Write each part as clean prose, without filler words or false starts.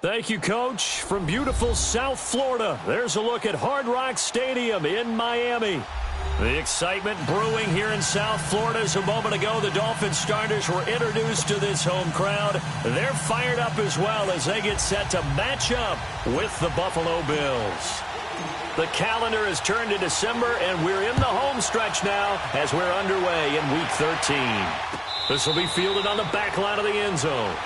Thank you, Coach. From beautiful South Florida, there's a look at Hard Rock Stadium in Miami. The excitement brewing here in South Florida as a moment ago. The Dolphins starters were introduced to this home crowd. They're fired up as well as they get set to match up with the Buffalo Bills. The calendar has turned to December, and we're in the home stretch now as we're underway in Week 13. This will be fielded on the back line of the end zone.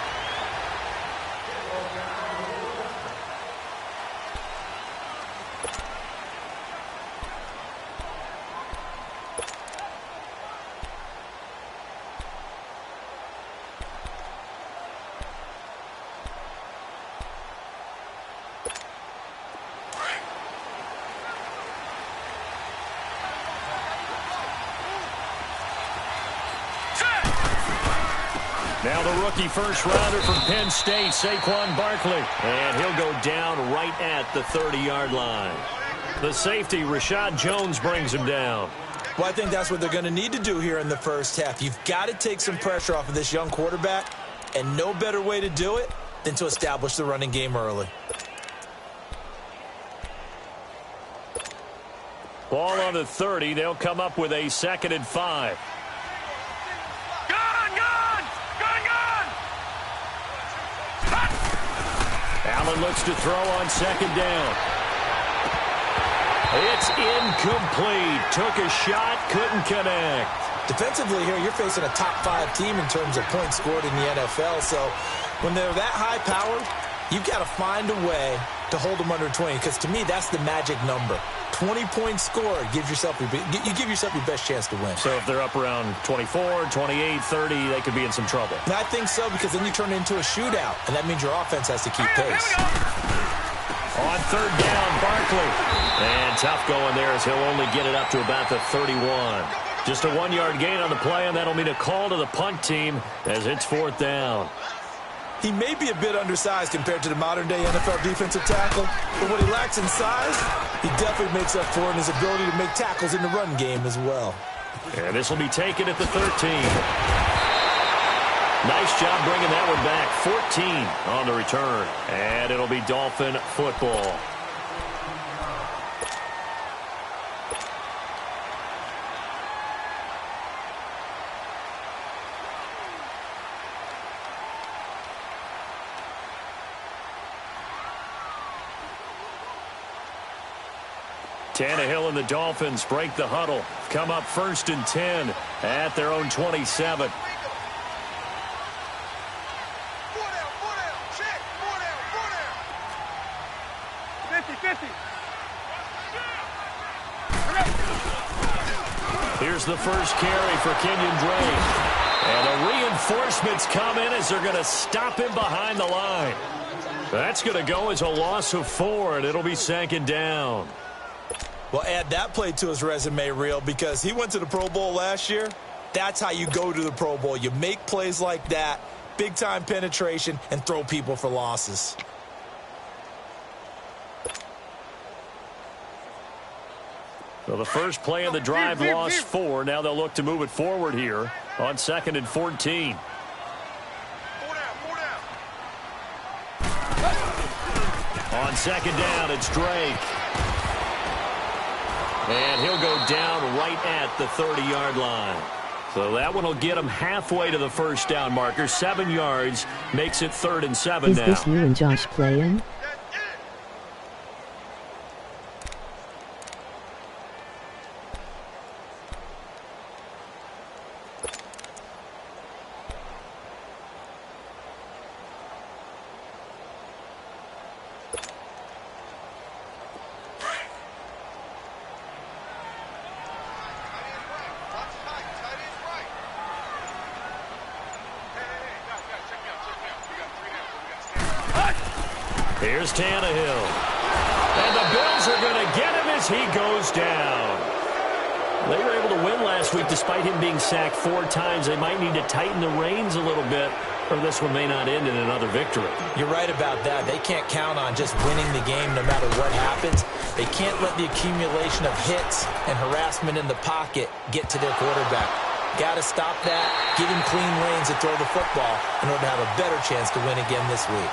Now the rookie first-rounder from Penn State, Saquon Barkley. And he'll go down right at the 30-yard line. The safety, Rashad Jones, brings him down. Well, I think that's what they're going to need to do here in the first half. You've got to take some pressure off of this young quarterback, and no better way to do it than to establish the running game early. Ball on the 30. They'll come up with a 2nd and 5. Allen looks to throw on 2nd down. It's incomplete. Took a shot, couldn't connect. Defensively here, you're facing a top 5 team in terms of points scored in the NFL. So when they're that high-powered, you've got to find a way to hold them under 20. Because to me, that's the magic number. 20 points scored, you give yourself your best chance to win. So if they're up around 24, 28, 30, they could be in some trouble. And I think so, because then you turn it into a shootout, and that means your offense has to keep pace. On 3rd down, Barkley. And tough going there as he'll only get it up to about the 31. Just a 1-yard gain on the play, and that'll mean a call to the punt team as it's 4th down. He may be a bit undersized compared to the modern-day NFL defensive tackle, but what he lacks in size, he definitely makes up for in his ability to make tackles in the run game as well. And this will be taken at the 13. Nice job bringing that one back. 14 on the return. And it'll be Dolphin football. Tannehill and the Dolphins break the huddle. Come up 1st and 10 at their own 27. Here's the first carry for Kenyon Drake. And the reinforcements come in as they're going to stop him behind the line. That's going to go as a loss of 4, and it'll be 2nd down. Well, add that play to his resume reel, because he went to the Pro Bowl last year. That's how you go to the Pro Bowl. You make plays like that, big-time penetration, and throw people for losses. So the first play of the drive lost 4. Now they'll look to move it forward here on 2nd and 14. On 2nd down, it's Drake. And he'll go down right at the 30-yard line. So that one will get him halfway to the first down marker. 7 yards makes it 3rd and 7 now. Is this you and Josh playing? Here's Tannehill. And the Bills are going to get him as he goes down. They were able to win last week despite him being sacked 4 times. They might need to tighten the reins a little bit, or this one may not end in another victory. You're right about that. They can't count on just winning the game no matter what happens. They can't let the accumulation of hits and harassment in the pocket get to their quarterback. Got to stop that, give him clean lanes to throw the football in order to have a better chance to win again this week.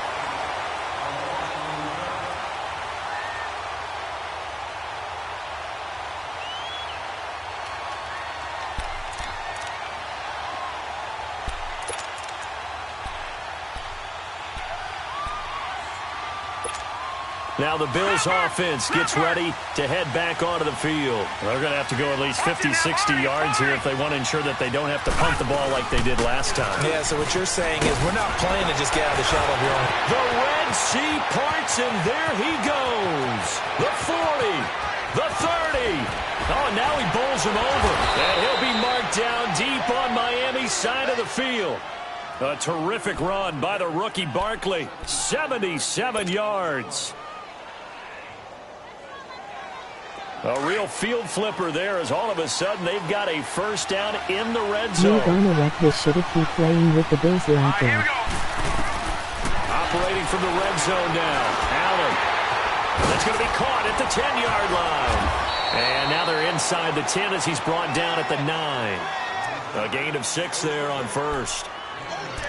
Now the Bills offense gets ready to head back onto the field. They're going to have to go at least 50, 60 yards here if they want to ensure that they don't have to punt the ball like they did last time. Yeah, so what you're saying is we're not playing to just get out of the shadow of your own. The Red Sea parts, and there he goes. The 40, the 30. Oh, now he bowls him over. And he'll be marked down deep on Miami's side of the field. A terrific run by the rookie Barkley. 77 yards. A real field flipper there as all of a sudden they've got a first down in the red zone. You're gonna wreck this shit if you playing with the Bills like that. Operating from the red zone now. Allen. That's going to be caught at the 10-yard line. And now they're inside the 10 as he's brought down at the 9. A gain of 6 there on first.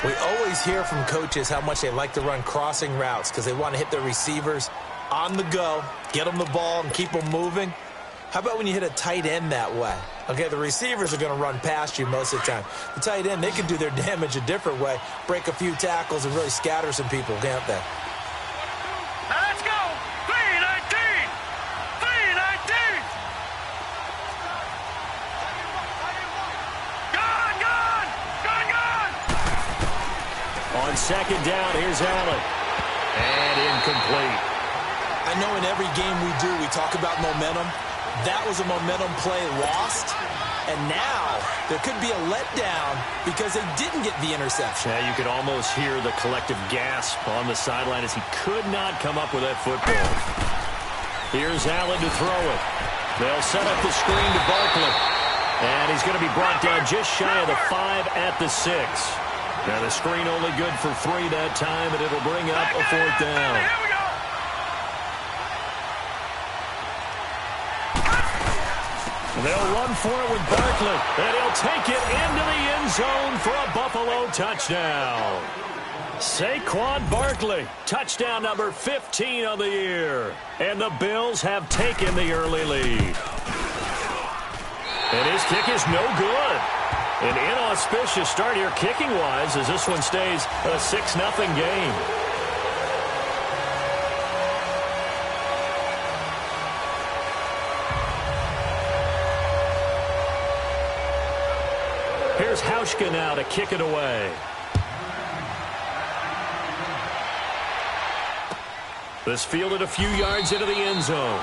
We always hear from coaches how much they like to run crossing routes because they want to hit their receivers on the go, get them the ball, and keep them moving. How about when you hit a tight end that way? Okay, the receivers are going to run past you most of the time. The tight end, they can do their damage a different way, break a few tackles, and really scatter some people, can't they? Now let's go! 319! 319! Gone! On second down, here's Allen. And incomplete. I know in every game we do, we talk about momentum. That was a momentum play lost. And now there could be a letdown because they didn't get the interception. Yeah, you could almost hear the collective gasp on the sideline as he could not come up with that football. Here's Allen to throw it. They'll set up the screen to Barkley. And he's going to be brought down just shy of the 5 at the 6. Now the screen only good for 3 that time, and it'll bring up a 4th down. Here we go! They'll run for it with Barkley, and he'll take it into the end zone for a Buffalo touchdown. Saquon Barkley, touchdown number 15 of the year. And the Bills have taken the early lead. And his kick is no good. An inauspicious start here kicking-wise as this one stays a 6-0 game. Here's Hauschka now to kick it away. This fielded a few yards into the end zone.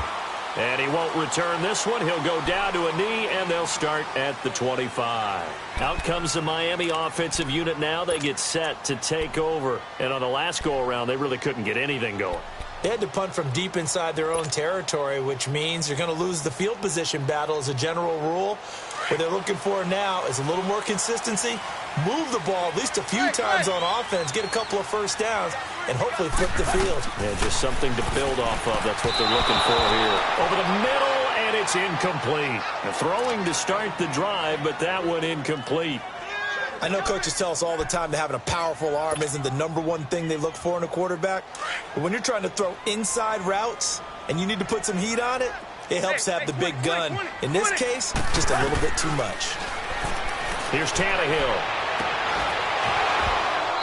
And he won't return this one. He'll go down to a knee, and they'll start at the 25. Out comes the Miami offensive unit now. They get set to take over. And on the last go-around, they really couldn't get anything going. They had to punt from deep inside their own territory, which means you're going to lose the field position battle as a general rule. What they're looking for now is a little more consistency, move the ball at least a few times on offense, get a couple of first downs, and hopefully flip the field. Yeah, just something to build off of. That's what they're looking for here. Over the middle, and it's incomplete. The throwing to start the drive, but that one incomplete. I know coaches tell us all the time that having a powerful arm isn't the #1 thing they look for in a quarterback. But when you're trying to throw inside routes and you need to put some heat on it, it helps have the big gun. In this case, just a little bit too much. Here's Tannehill.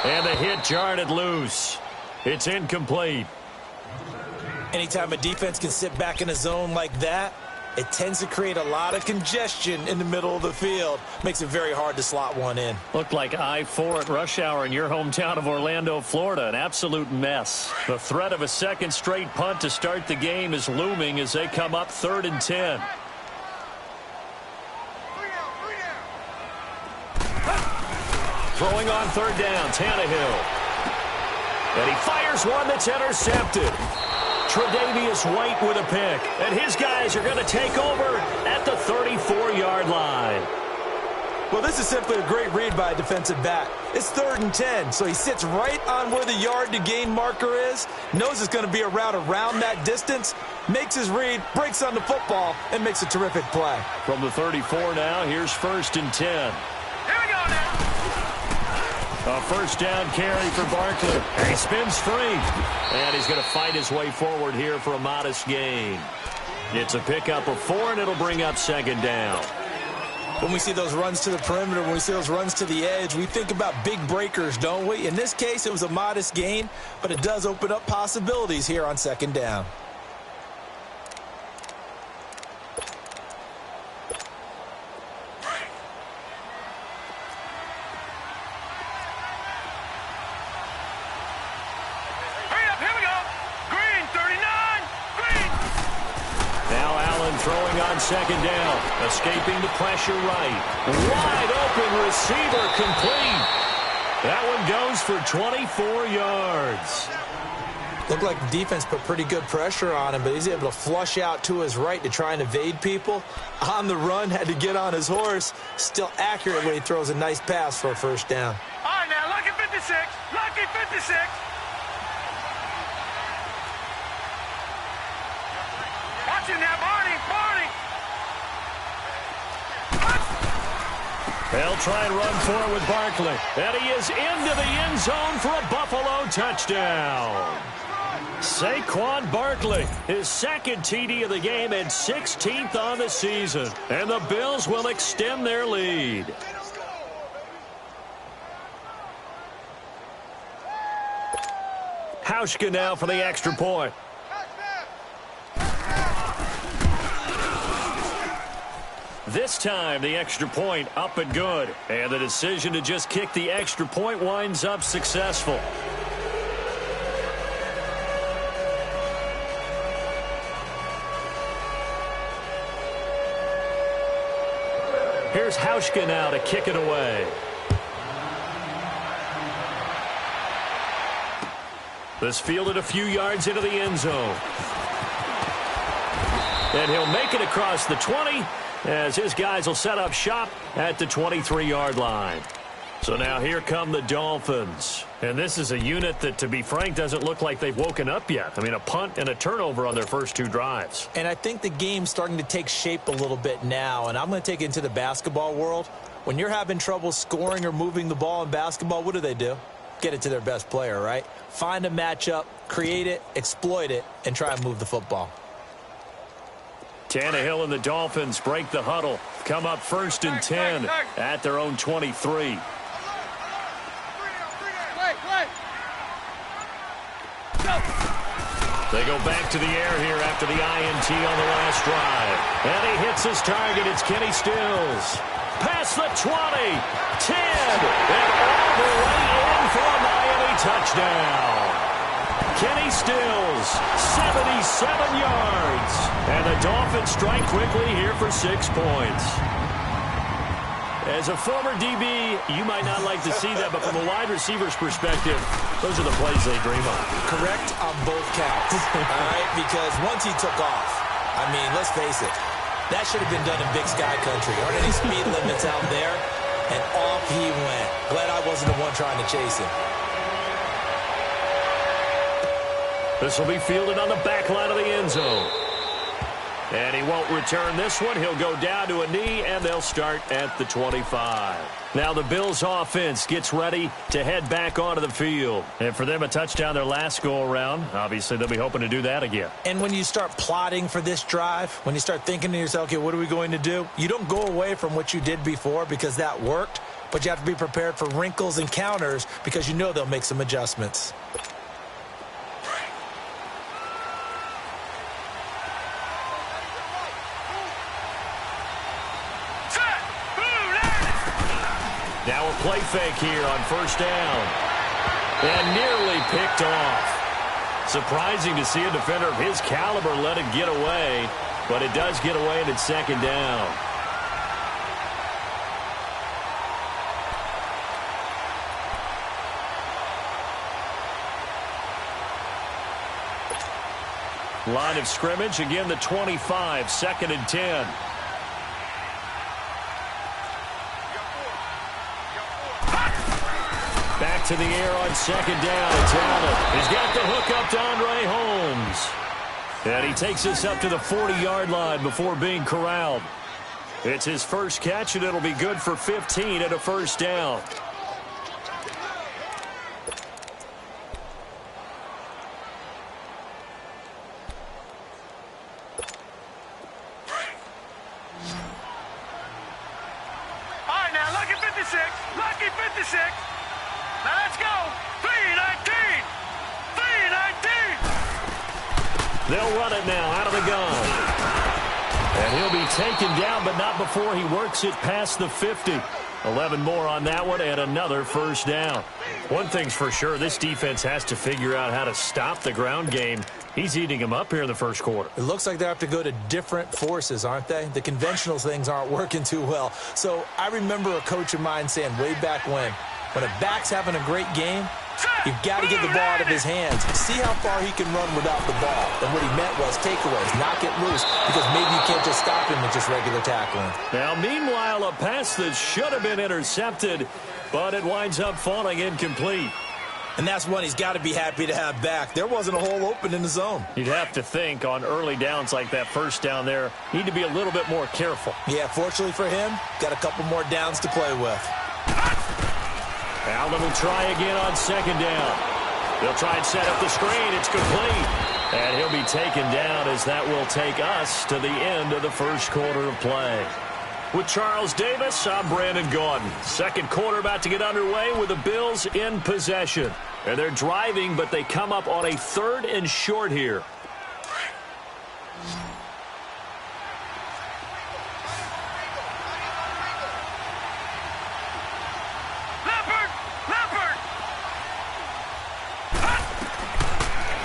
And the hit jarred it loose. It's incomplete. Anytime a defense can sit back in a zone like that, it tends to create a lot of congestion in the middle of the field. Makes it very hard to slot one in. Looked like I-4 at rush hour in your hometown of Orlando, Florida. An absolute mess. The threat of a second straight punt to start the game is looming as they come up 3rd and 10. Throwing on 3rd down, Tannehill. And he fires one that's intercepted. Tre'Davious White with a pick. And his guys are going to take over at the 34-yard line. Well, this is simply a great read by a defensive back. It's 3rd and 10, so he sits right on where the yard-to-gain marker is, knows it's going to be a route around that distance, makes his read, breaks on the football, and makes a terrific play. From the 34 now, here's 1st and 10. Here we go now. A first down carry for Barkley. And he spins free. And he's going to fight his way forward here for a modest gain. It's a pickup of 4, and it'll bring up 2nd down. When we see those runs to the perimeter, when we see those runs to the edge, we think about big breakers, don't we? In this case, it was a modest gain, but it does open up possibilities here on second down. Throwing on second down, escaping the pressure right. Wide open receiver complete. That one goes for 24 yards. Looked like the defense put pretty good pressure on him, but he's able to flush out to his right to try and evade people. On the run, had to get on his horse. Still accurately throws a nice pass for a first down. All right, now, lucky 56. Lucky 56. Watching that, Barney. They'll try and run for it with Barkley. And he is into the end zone for a Buffalo touchdown. Saquon Barkley, his second TD of the game and 16th on the season. And the Bills will extend their lead. Hauschka now for the extra point. This time, the extra point up and good. And the decision to just kick the extra point winds up successful. Here's Hauschka now to kick it away. This fielded a few yards into the end zone. And he'll make it across the 20. As his guys will set up shop at the 23-yard line. So now here come the Dolphins. And this is a unit that, to be frank, doesn't look like they've woken up yet. I mean, a punt and a turnover on their first two drives. And I think the game's starting to take shape a little bit now. And I'm going to take it into the basketball world. When you're having trouble scoring or moving the ball in basketball, what do? Get it to their best player, right? Find a matchup, create it, exploit it, and try and move the football. Tannehill and the Dolphins break the huddle. Come up 1st and 10 at their own 23. They go back to the air here after the INT on the last drive. And he hits his target. It's Kenny Stills. Past the 20, 10, and all the way in for a Miami touchdown. Kenny Stills, 77 yards. And the Dolphins strike quickly here for 6 points. As a former DB, you might not like to see that, but from a wide receiver's perspective, those are the plays they dream of. Correct on both counts, all right? Because once he took off, I mean, let's face it, that should have been done in Big Sky Country. Aren't any speed limits out there? And off he went. Glad I wasn't the one trying to chase him. This will be fielded on the back line of the end zone. And he won't return this one. He'll go down to a knee, and they'll start at the 25. Now the Bills offense gets ready to head back onto the field. And for them, a touchdown their last go-around. Obviously, they'll be hoping to do that again. And when you start plotting for this drive, when you start thinking to yourself, okay, what are we going to do? You don't go away from what you did before because that worked, but you have to be prepared for wrinkles and counters because you know they'll make some adjustments. Now a play fake here on first down. And nearly picked off. Surprising to see a defender of his caliber let it get away, but it does get away and it's second down. Line of scrimmage, again the 25, 2nd and 10. Back to the air on second down. It's Allen. He's got the hook up to Andre Holmes. And he takes us up to the 40-yard line before being corralled. It's his first catch, and it'll be good for 15 and a first down. They'll run it now out of the gun. And he'll be taken down, but not before he works it past the 50. 11 more on that one and another first down. One thing's for sure, this defense has to figure out how to stop the ground game. He's eating him up here in the first quarter. It looks like they have to go to different forces, aren't they? The conventional things aren't working too well. So I remember a coach of mine saying way back when a back's having a great game, you've got to get the ball out of his hands. See how far he can run without the ball. And what he meant was takeaways, knock it loose, because maybe you can't just stop him with just regular tackling. Now, meanwhile, a pass that should have been intercepted, but it winds up falling incomplete. And that's one he's got to be happy to have back. There wasn't a hole open in the zone. You'd have to think on early downs like that first down there, need to be a little bit more careful. Yeah, fortunately for him, got a couple more downs to play with. Allen will try again on second down. They'll try and set up the screen. It's complete. And he'll be taken down as that will take us to the end of the first quarter of play. With Charles Davis, I'm Brandon Gaudin. Second quarter about to get underway with the Bills in possession. And they're driving, but they come up on a 3rd and short here.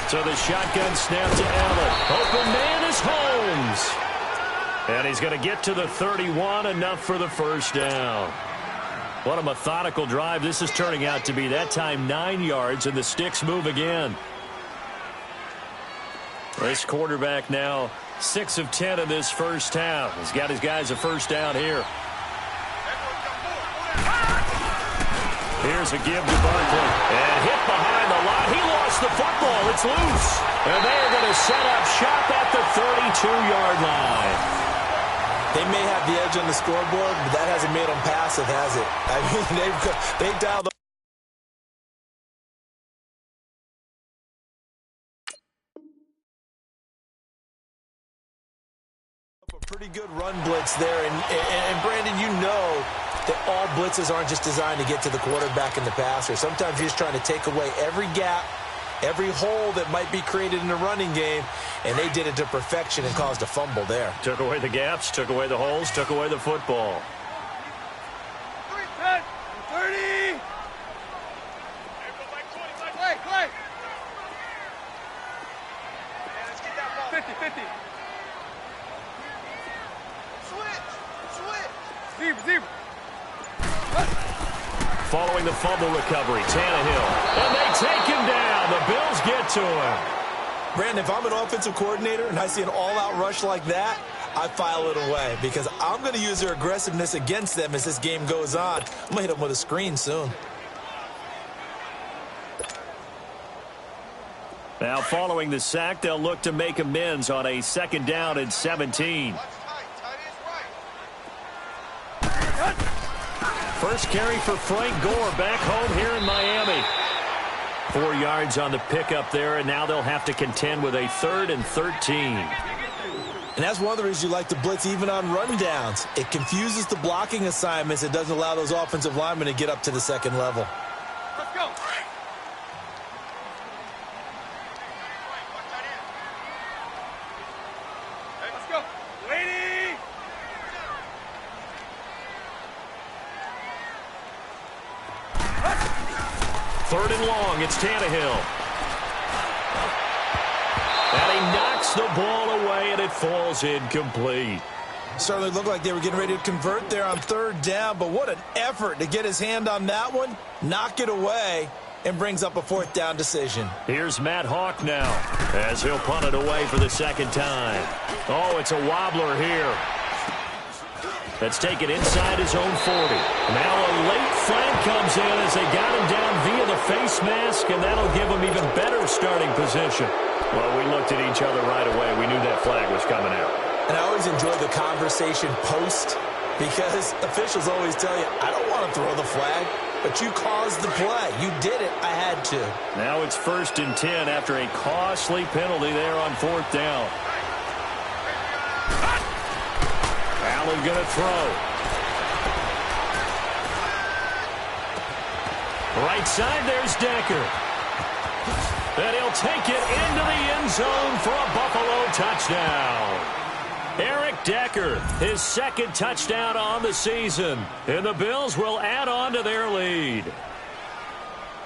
So the shotgun snap to Allen. Open man is Holmes. And he's going to get to the 31, enough for the first down. What a methodical drive this is turning out to be. That time 9 yards, and the sticks move again. This quarterback now 6 of 10 in this first half. He's got his guys a first down here. Here's a give to Barkley. And hit behind the line. He lost the football. It's loose. And they're going to set up shop at the 32-yard line. They may have the edge on the scoreboard, but that hasn't made them passive, has it? I mean, they dialed up a pretty good run blitz there. And Brandon, you know that all blitzes aren't just designed to get to the quarterback and the passer. Sometimes you're just trying to take away every gap, every hole that might be created in the running game, and they did it to perfection and caused a fumble there. Took away the gaps, took away the holes, took away the football. 30. Play. 50. Switch. Zebra. Following the fumble recovery, Tannehill. And they take him down. The Bills get to him. Brandon, if I'm an offensive coordinator and I see an all-out rush like that, I file it away because I'm going to use their aggressiveness against them as this game goes on. I'm going to hit them with a screen soon. Now, following the sack, they'll look to make amends on a 2nd down and 17. First carry for Frank Gore back home here in Miami. 4 yards on the pickup there, and now they'll have to contend with a 3rd and 13. And that's one of the reasons you like to blitz even on rundowns. It confuses the blocking assignments. It doesn't allow those offensive linemen to get up to the second level. Let's go. Let's go. Lady. 3rd and long, it's Tannehill. And he knocks the ball away, and it falls incomplete. Certainly looked like they were getting ready to convert there on 3rd down, but what an effort to get his hand on that one, knock it away, and brings up a 4th down decision. Here's Matt Hawk now as he'll punt it away for the 2nd time. Oh, it's a wobbler here. That's taken inside his own 40. Now a late flag comes in as they got him down via the face mask, and that'll give him even better starting position. Well, we looked at each other right away. We knew that flag was coming out. And I always enjoy the conversation post because officials always tell you, I don't want to throw the flag, but you caused the play. You did it. I had to. Now it's 1st and 10 after a costly penalty there on 4th down. Allen going to throw. Right side, there's Decker. And he'll take it into the end zone for a Buffalo touchdown. Eric Decker, his second touchdown on the season. And the Bills will add on to their lead.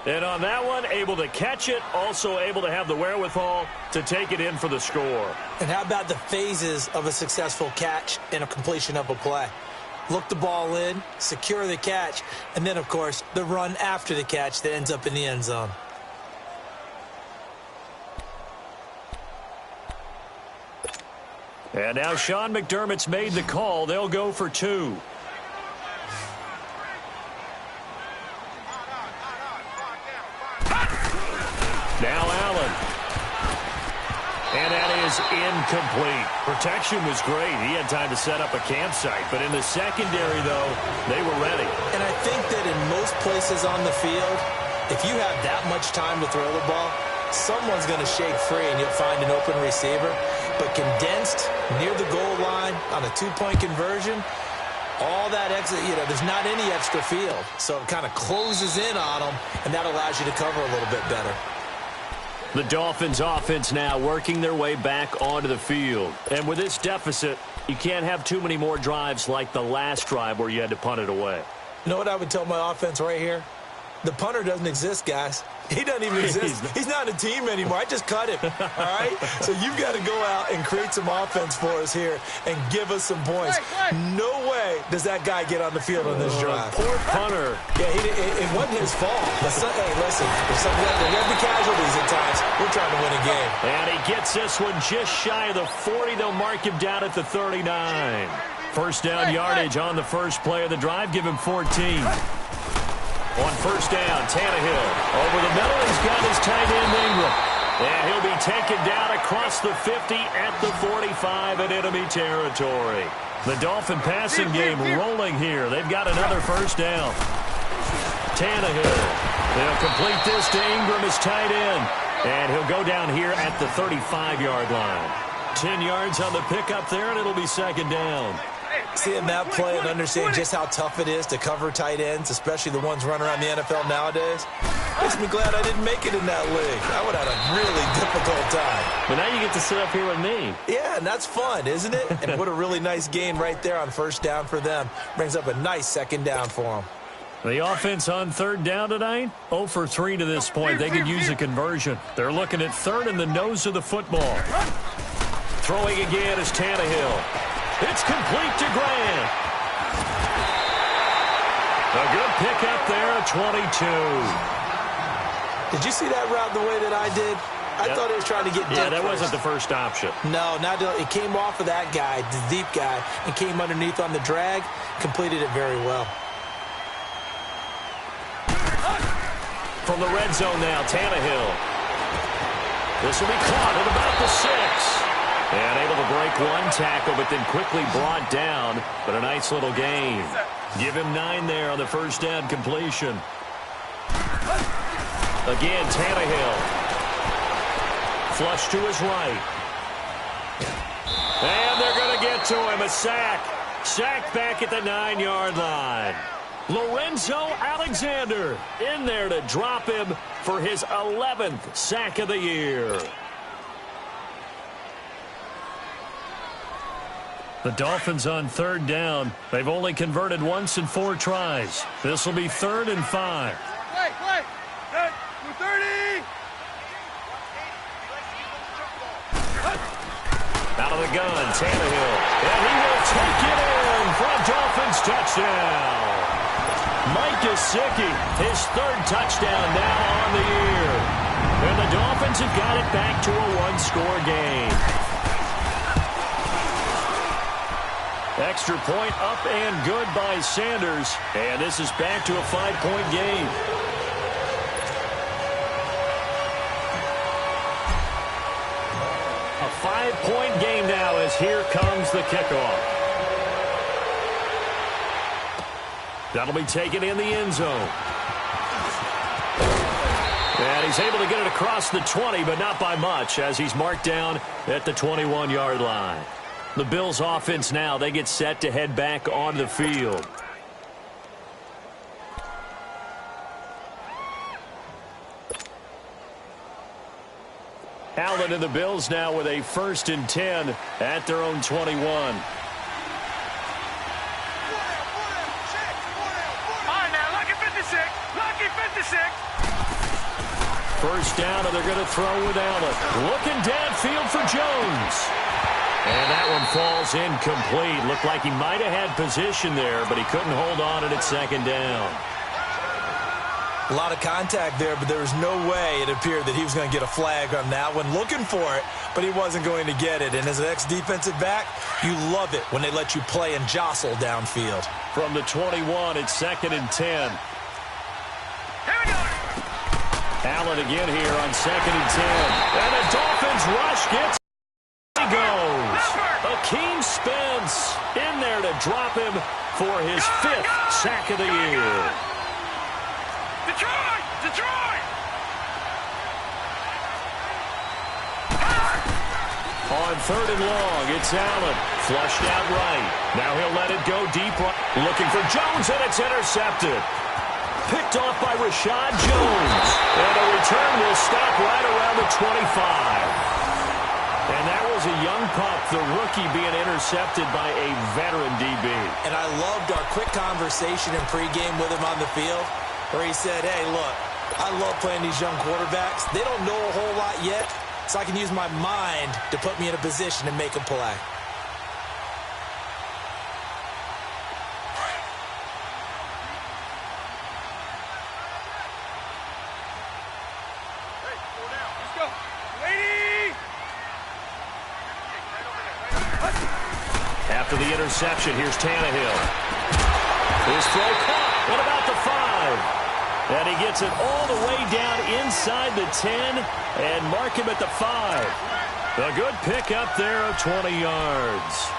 And on that one, able to catch it, also able to have the wherewithal to take it in for the score. And how about the phases of a successful catch and a completion of a play? Look the ball in, secure the catch, and then, of course, the run after the catch that ends up in the end zone. And now Sean McDermott's made the call. They'll go for 2. Now Allen. And that is incomplete. Protection was great. He had time to set up a campsite. But in the secondary, though, they were ready. And I think that in most places on the field, if you have that much time to throw the ball, someone's going to shake free and you'll find an open receiver. But condensed near the goal line on a 2-point conversion, all that exit, there's not any extra field. So it kind of closes in on them, and that allows you to cover a little bit better. The Dolphins offense now working their way back onto the field. And with this deficit, you can't have too many more drives like the last drive where you had to punt it away. You know what I would tell my offense right here? The punter doesn't exist, guys. He doesn't even exist. He's not a team anymore. I just cut him, all right? So you've got to go out and create some offense for us here and give us some points. No way does that guy get on the field on this drive. Poor punter. Yeah, it wasn't his fault. Hey, listen, there's going to be casualties at times. We're trying to win a game. And he gets this one just shy of the 40. They'll mark him down at the 39. First down yardage on the first play of the drive. Give him 14. On first down, Tannehill over the middle. He's got his tight end Ingram. And he'll be taken down across the 50 at the 45 in enemy territory. The Dolphin passing game rolling here. They've got another first down. Tannehill. They'll complete this to Ingram, his tight end. And he'll go down here at the 35-yard line. 10 yards on the pickup there, and it'll be second down. Seeing that play and understanding just how tough it is to cover tight ends, especially the ones running around the NFL nowadays, makes me glad I didn't make it in that league. I would have had a really difficult time. But now you get to sit up here with me. Yeah, and that's fun, isn't it? And what a really nice gain right there on first down for them. Brings up a nice second down for them. The offense on third down tonight, 0 for 3 to this point. They could use a conversion. They're looking at third in the nose of the football. Throwing again is Tannehill. It's complete to Grant. A good pickup there at 22. Did you see that route the way that I did? I thought he was trying to get deep. Yeah, that wasn't the first option. No, it came off of that guy, the deep guy, and came underneath on the drag. Completed it very well. From the red zone now, Tannehill. This will be caught at about the 6. And able to break one tackle, but then quickly brought down. But a nice little gain. Give him 9 there on the first down completion. Again, Tannehill. Flush to his right. And they're going to get to him. A sack. Sacked back at the 9-yard line. Lorenzo Alexander in there to drop him for his 11th sack of the year. The Dolphins on third down. They've only converted once in 4 tries. This will be 3rd and 5. Play. 230. Out of the gun, Tannehill. And he will take it in for a Dolphins touchdown. Mike Gesicki, his 3rd touchdown now on the year. And the Dolphins have got it back to a 1-score game. Extra point up and good by Sanders. And this is back to a 5-point game. A 5-point game now as here comes the kickoff. That'll be taken in the end zone. And he's able to get it across the 20, but not by much as he's marked down at the 21-yard line. The Bills offense now, they get set to head back on the field. Allen Allen and the Bills now with a 1st and 10 at their own 21. First down, and they're going to throw with Allen. Looking downfield for Jones. And that one falls incomplete. Looked like he might have had position there, but he couldn't hold on at 2nd down. A lot of contact there, but there was no way it appeared that he was going to get a flag on that one. Looking for it, but he wasn't going to get it. And as an ex-defensive back, you love it when they let you play and jostle downfield. From the 21, it's 2nd and 10. Allen again here on 2nd and 10. And the Dolphins rush gets. He goes. Akeem Spence in there to drop him for his 5th sack of the year. Detroit! Detroit! On 3rd and long, it's Allen. Flushed out right. Now he'll let it go deep right. Looking for Jones, and it's intercepted. Picked off by Rashad Jones. And a return will stop right around the 25. And that was a young pup, the rookie being intercepted by a veteran DB. And I loved our quick conversation in pregame with him on the field, where he said, hey, look, I love playing these young quarterbacks. They don't know a whole lot yet, so I can use my mind to put me in a position to make a play. After the interception, here's Tannehill. His throw caught at about the 5. And he gets it all the way down inside the 10 and mark him at the 5. A good pick up there of 20 yards.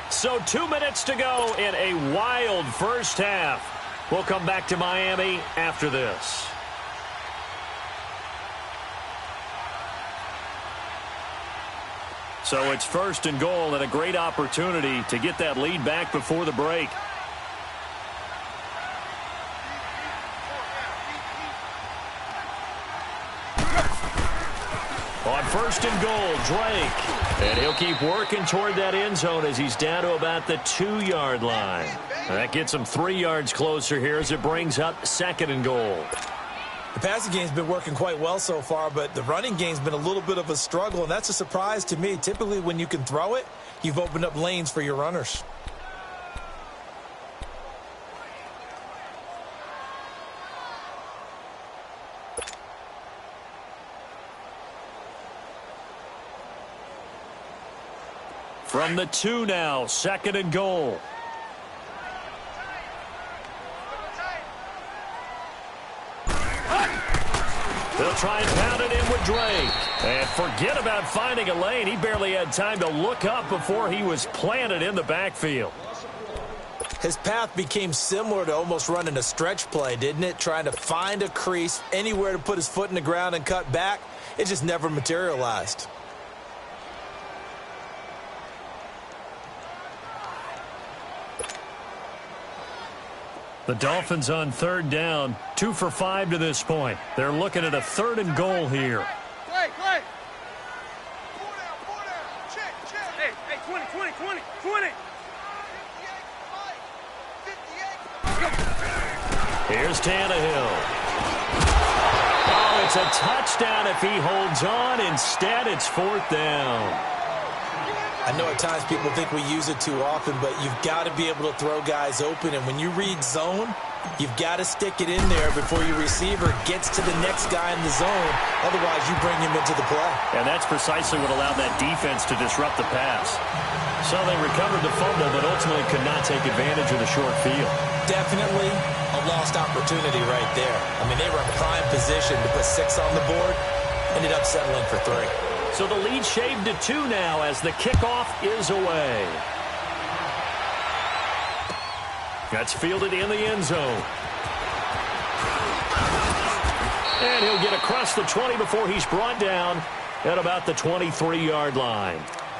So 2 minutes to go in a wild first half. We'll come back to Miami after this. So it's 1st and goal and a great opportunity to get that lead back before the break. On 1st and goal, Drake. And he'll keep working toward that end zone as he's down to about the 2-yard line. That gets him 3 yards closer here as it brings up 2nd and goal. The passing game's been working quite well so far, but the running game's been a little bit of a struggle, and that's a surprise to me. Typically, when you can throw it, you've opened up lanes for your runners. From the 2 now, 2nd and goal. They'll try and pound it in with Drake. And forget about finding a lane. He barely had time to look up before he was planted in the backfield. His path became similar to almost running a stretch play, didn't it? Trying to find a crease, anywhere to put his foot in the ground and cut back. It just never materialized. The Dolphins on 3rd down, 2 for 5 to this point. They're looking at a 3rd and goal here. Play. 4 down. Check. Hey, 20. 58. Here's Tannehill. Oh, it's a touchdown if he holds on. Instead, it's 4th down. I know at times people think we use it too often, but you've got to be able to throw guys open. And when you read zone, you've got to stick it in there before your receiver gets to the next guy in the zone. Otherwise, you bring him into the play. And that's precisely what allowed that defense to disrupt the pass. So they recovered the fumble, but ultimately could not take advantage of the short field. Definitely a lost opportunity right there. I mean, they were in prime position to put 6 on the board, ended up settling for 3. So the lead shaved to 2 now as the kickoff is away. That's fielded in the end zone. And he'll get across the 20 before he's brought down at about the 23-yard line.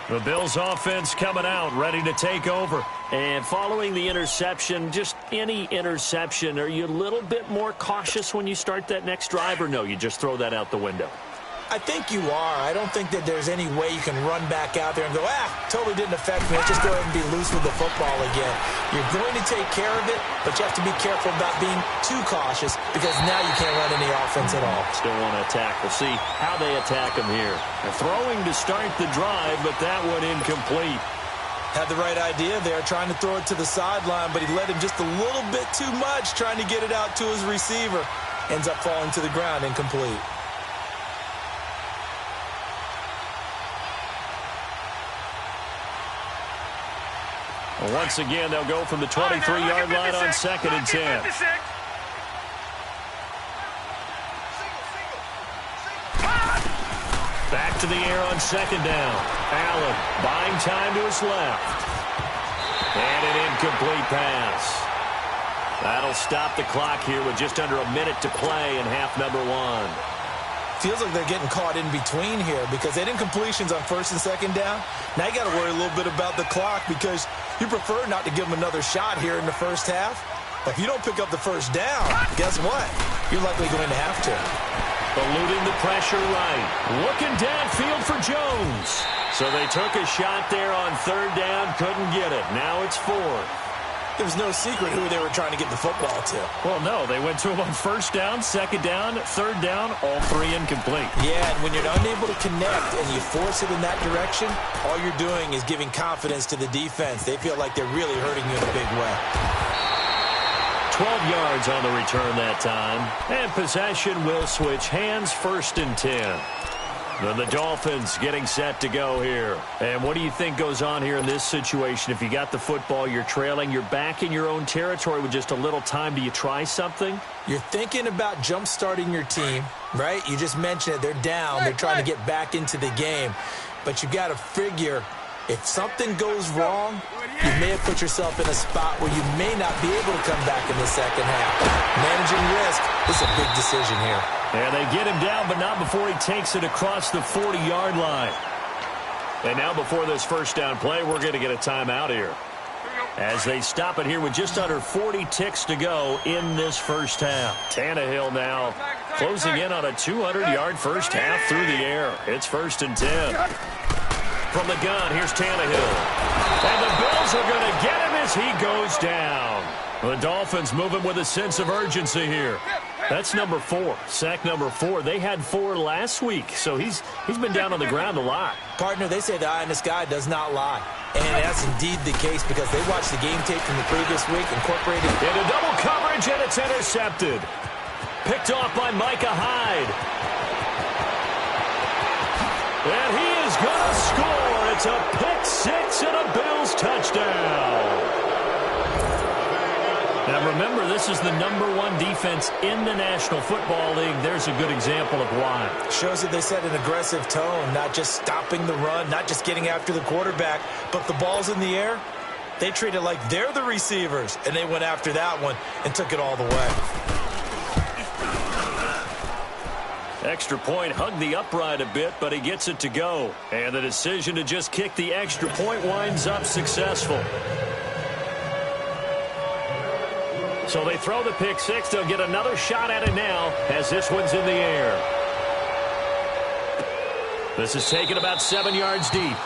The Bills offense coming out, ready to take over. And following the interception, just any interception, are you a little bit more cautious when you start that next drive, or no, you just throw that out the window? I think you are. I don't think that there's any way you can run back out there and go, totally didn't affect me. Let's just go ahead and be loose with the football again. You're going to take care of it, but you have to be careful about being too cautious because now you can't run any offense at all. Still want to attack. We'll see how they attack him here. They're throwing to start the drive, but that one incomplete. Had the right idea there, trying to throw it to the sideline, but he led him just a little bit too much, trying to get it out to his receiver. Ends up falling to the ground, incomplete. Well, once again, they'll go from the 23-yard line on 2nd and 10. Back to the air on 2nd down. Allen buying time to his left. And an incomplete pass. That'll stop the clock here with just under a minute to play in half number 1. Feels like they're getting caught in between here because they had incompletions on 1st and 2nd down. Now you got to worry a little bit about the clock because you prefer not to give them another shot here in the first half. But if you don't pick up the first down, guess what? You're likely going to have to. Eluding the pressure right. Looking downfield for Jones. So they took a shot there on 3rd down, couldn't get it. Now it's 4th. There was no secret who they were trying to get the football to. Well, no, they went to him on 1st down, 2nd down, 3rd down, all 3 incomplete. Yeah, and when you're unable to connect and you force it in that direction, all you're doing is giving confidence to the defense. They feel like they're really hurting you in a big way. 12 yards on the return that time. And possession will switch hands, 1st and 10. Then the Dolphins getting set to go here. And what do you think goes on here in this situation? If you got the football, you're trailing, you're back in your own territory with just a little time. Do you try something? You're thinking about jump-starting your team, right? You just mentioned it. They're down. They're trying to get back into the game. But you got to figure if something goes wrong, you may have put yourself in a spot where you may not be able to come back in the second half. Managing risk is a big decision here. And they get him down, but not before he takes it across the 40-yard line. And now before this 1st down play, we're going to get a timeout here. As they stop it here with just under 40 ticks to go in this first half. Tannehill now closing in on a 200-yard first half through the air. It's 1st and 10. From the gun, here's Tannehill. And the Bills are going to get him as he goes down. The Dolphins moving with a sense of urgency here. That's number 4, sack number 4. They had 4 last week, so he's been down on the ground a lot. Partner, they say the eye in the sky does not lie. And that's indeed the case because they watched the game tape from the previous week, incorporated into double coverage, and it's intercepted. Picked off by Micah Hyde. And he is going to score. It's a pick 6 and a Bills touchdown. Now, remember, this is the number 1 defense in the National Football League. There's a good example of why. Shows that they set an aggressive tone, not just stopping the run, not just getting after the quarterback, but the ball's in the air. They treat it like they're the receivers, and they went after that one and took it all the way. Extra point, hugged the upright a bit, but he gets it to go. And the decision to just kick the extra point winds up successful. So they throw the pick 6. They'll get another shot at it now as this one's in the air. This is taken about 7 yards deep.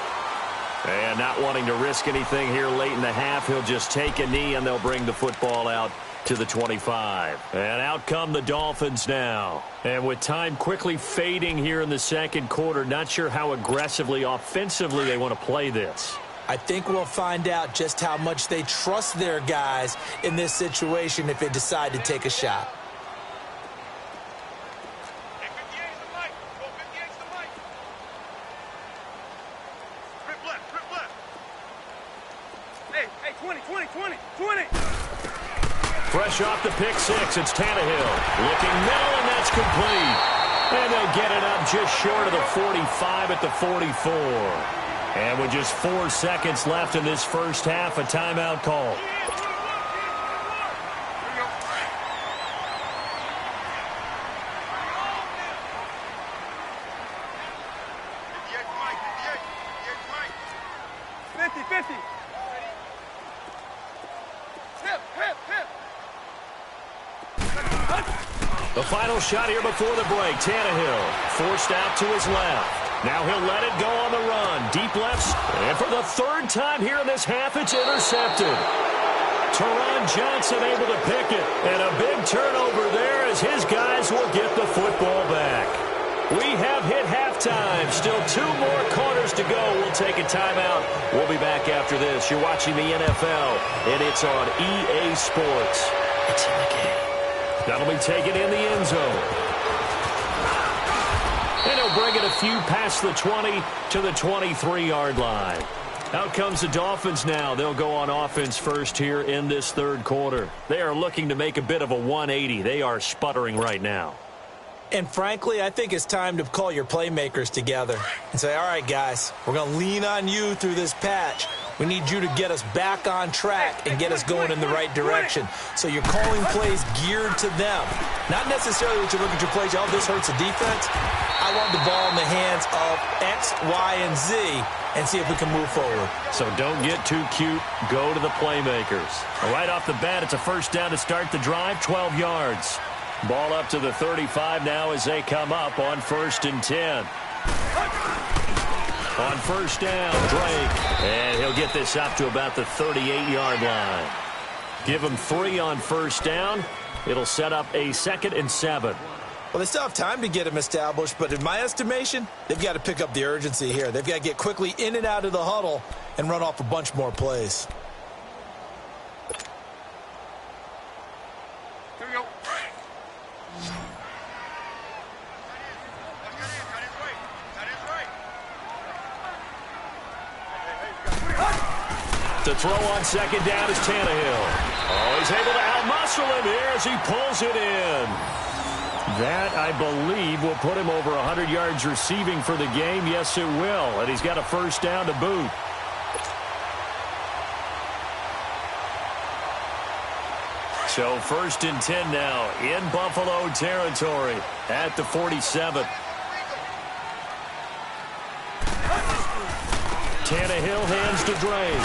And not wanting to risk anything here late in the half, he'll just take a knee and they'll bring the football out to the 25. And out come the Dolphins now. And with time quickly fading here in the second quarter, not sure how aggressively, offensively they want to play this. I think we'll find out just how much they trust their guys in this situation if they decide to take a shot. Hey, 20. Fresh off the pick 6, it's Tannehill. Looking middle, and that's complete. And they'll get it up just short of the 45 at the 44. And with just 4 seconds left in this first half, a timeout call. The final shot here before the break. Tannehill forced out to his left. Now he'll let it go on the run. Deep left. And for the third time here in this half, it's intercepted. Teron Johnson able to pick it. And a big turnover there as his guys will get the football back. We have hit halftime. Still 2 more quarters to go. We'll take a timeout. We'll be back after this. You're watching the NFL, and it's on EA Sports. It's in the game. That'll be taken in the end zone. And he'll bring it a few past the 20 to the 23-yard line. Out comes the Dolphins now. They'll go on offense first here in this third quarter. They are looking to make a bit of a 180. They are sputtering right now. And frankly, I think it's time to call your playmakers together and say, all right, guys, we're going to lean on you through this patch. We need you to get us back on track and get us going in the right direction. So you're calling plays geared to them. Not necessarily that you look at your plays, oh, this hurts the defense. I want the ball in the hands of X, Y, and Z and see if we can move forward. So don't get too cute. Go to the playmakers. Right off the bat, it's a first down to start the drive, 12 yards. Ball up to the 35 now as they come up on 1st and 10. On first down, Drake. And he'll get this up to about the 38-yard line. Give him 3 on first down. It'll set up a 2nd and 7. Well, they still have time to get him established, but in my estimation, they've got to pick up the urgency here. They've got to get quickly in and out of the huddle and run off a bunch more plays. Here we go. To throw on second down is Tannehill. Oh, he's able to out-muscle him here as he pulls it in. That, I believe, will put him over 100 yards receiving for the game. Yes, it will. And he's got a first down to boot. So 1st and 10 now in Buffalo territory at the 47. Tannehill hands to Drake.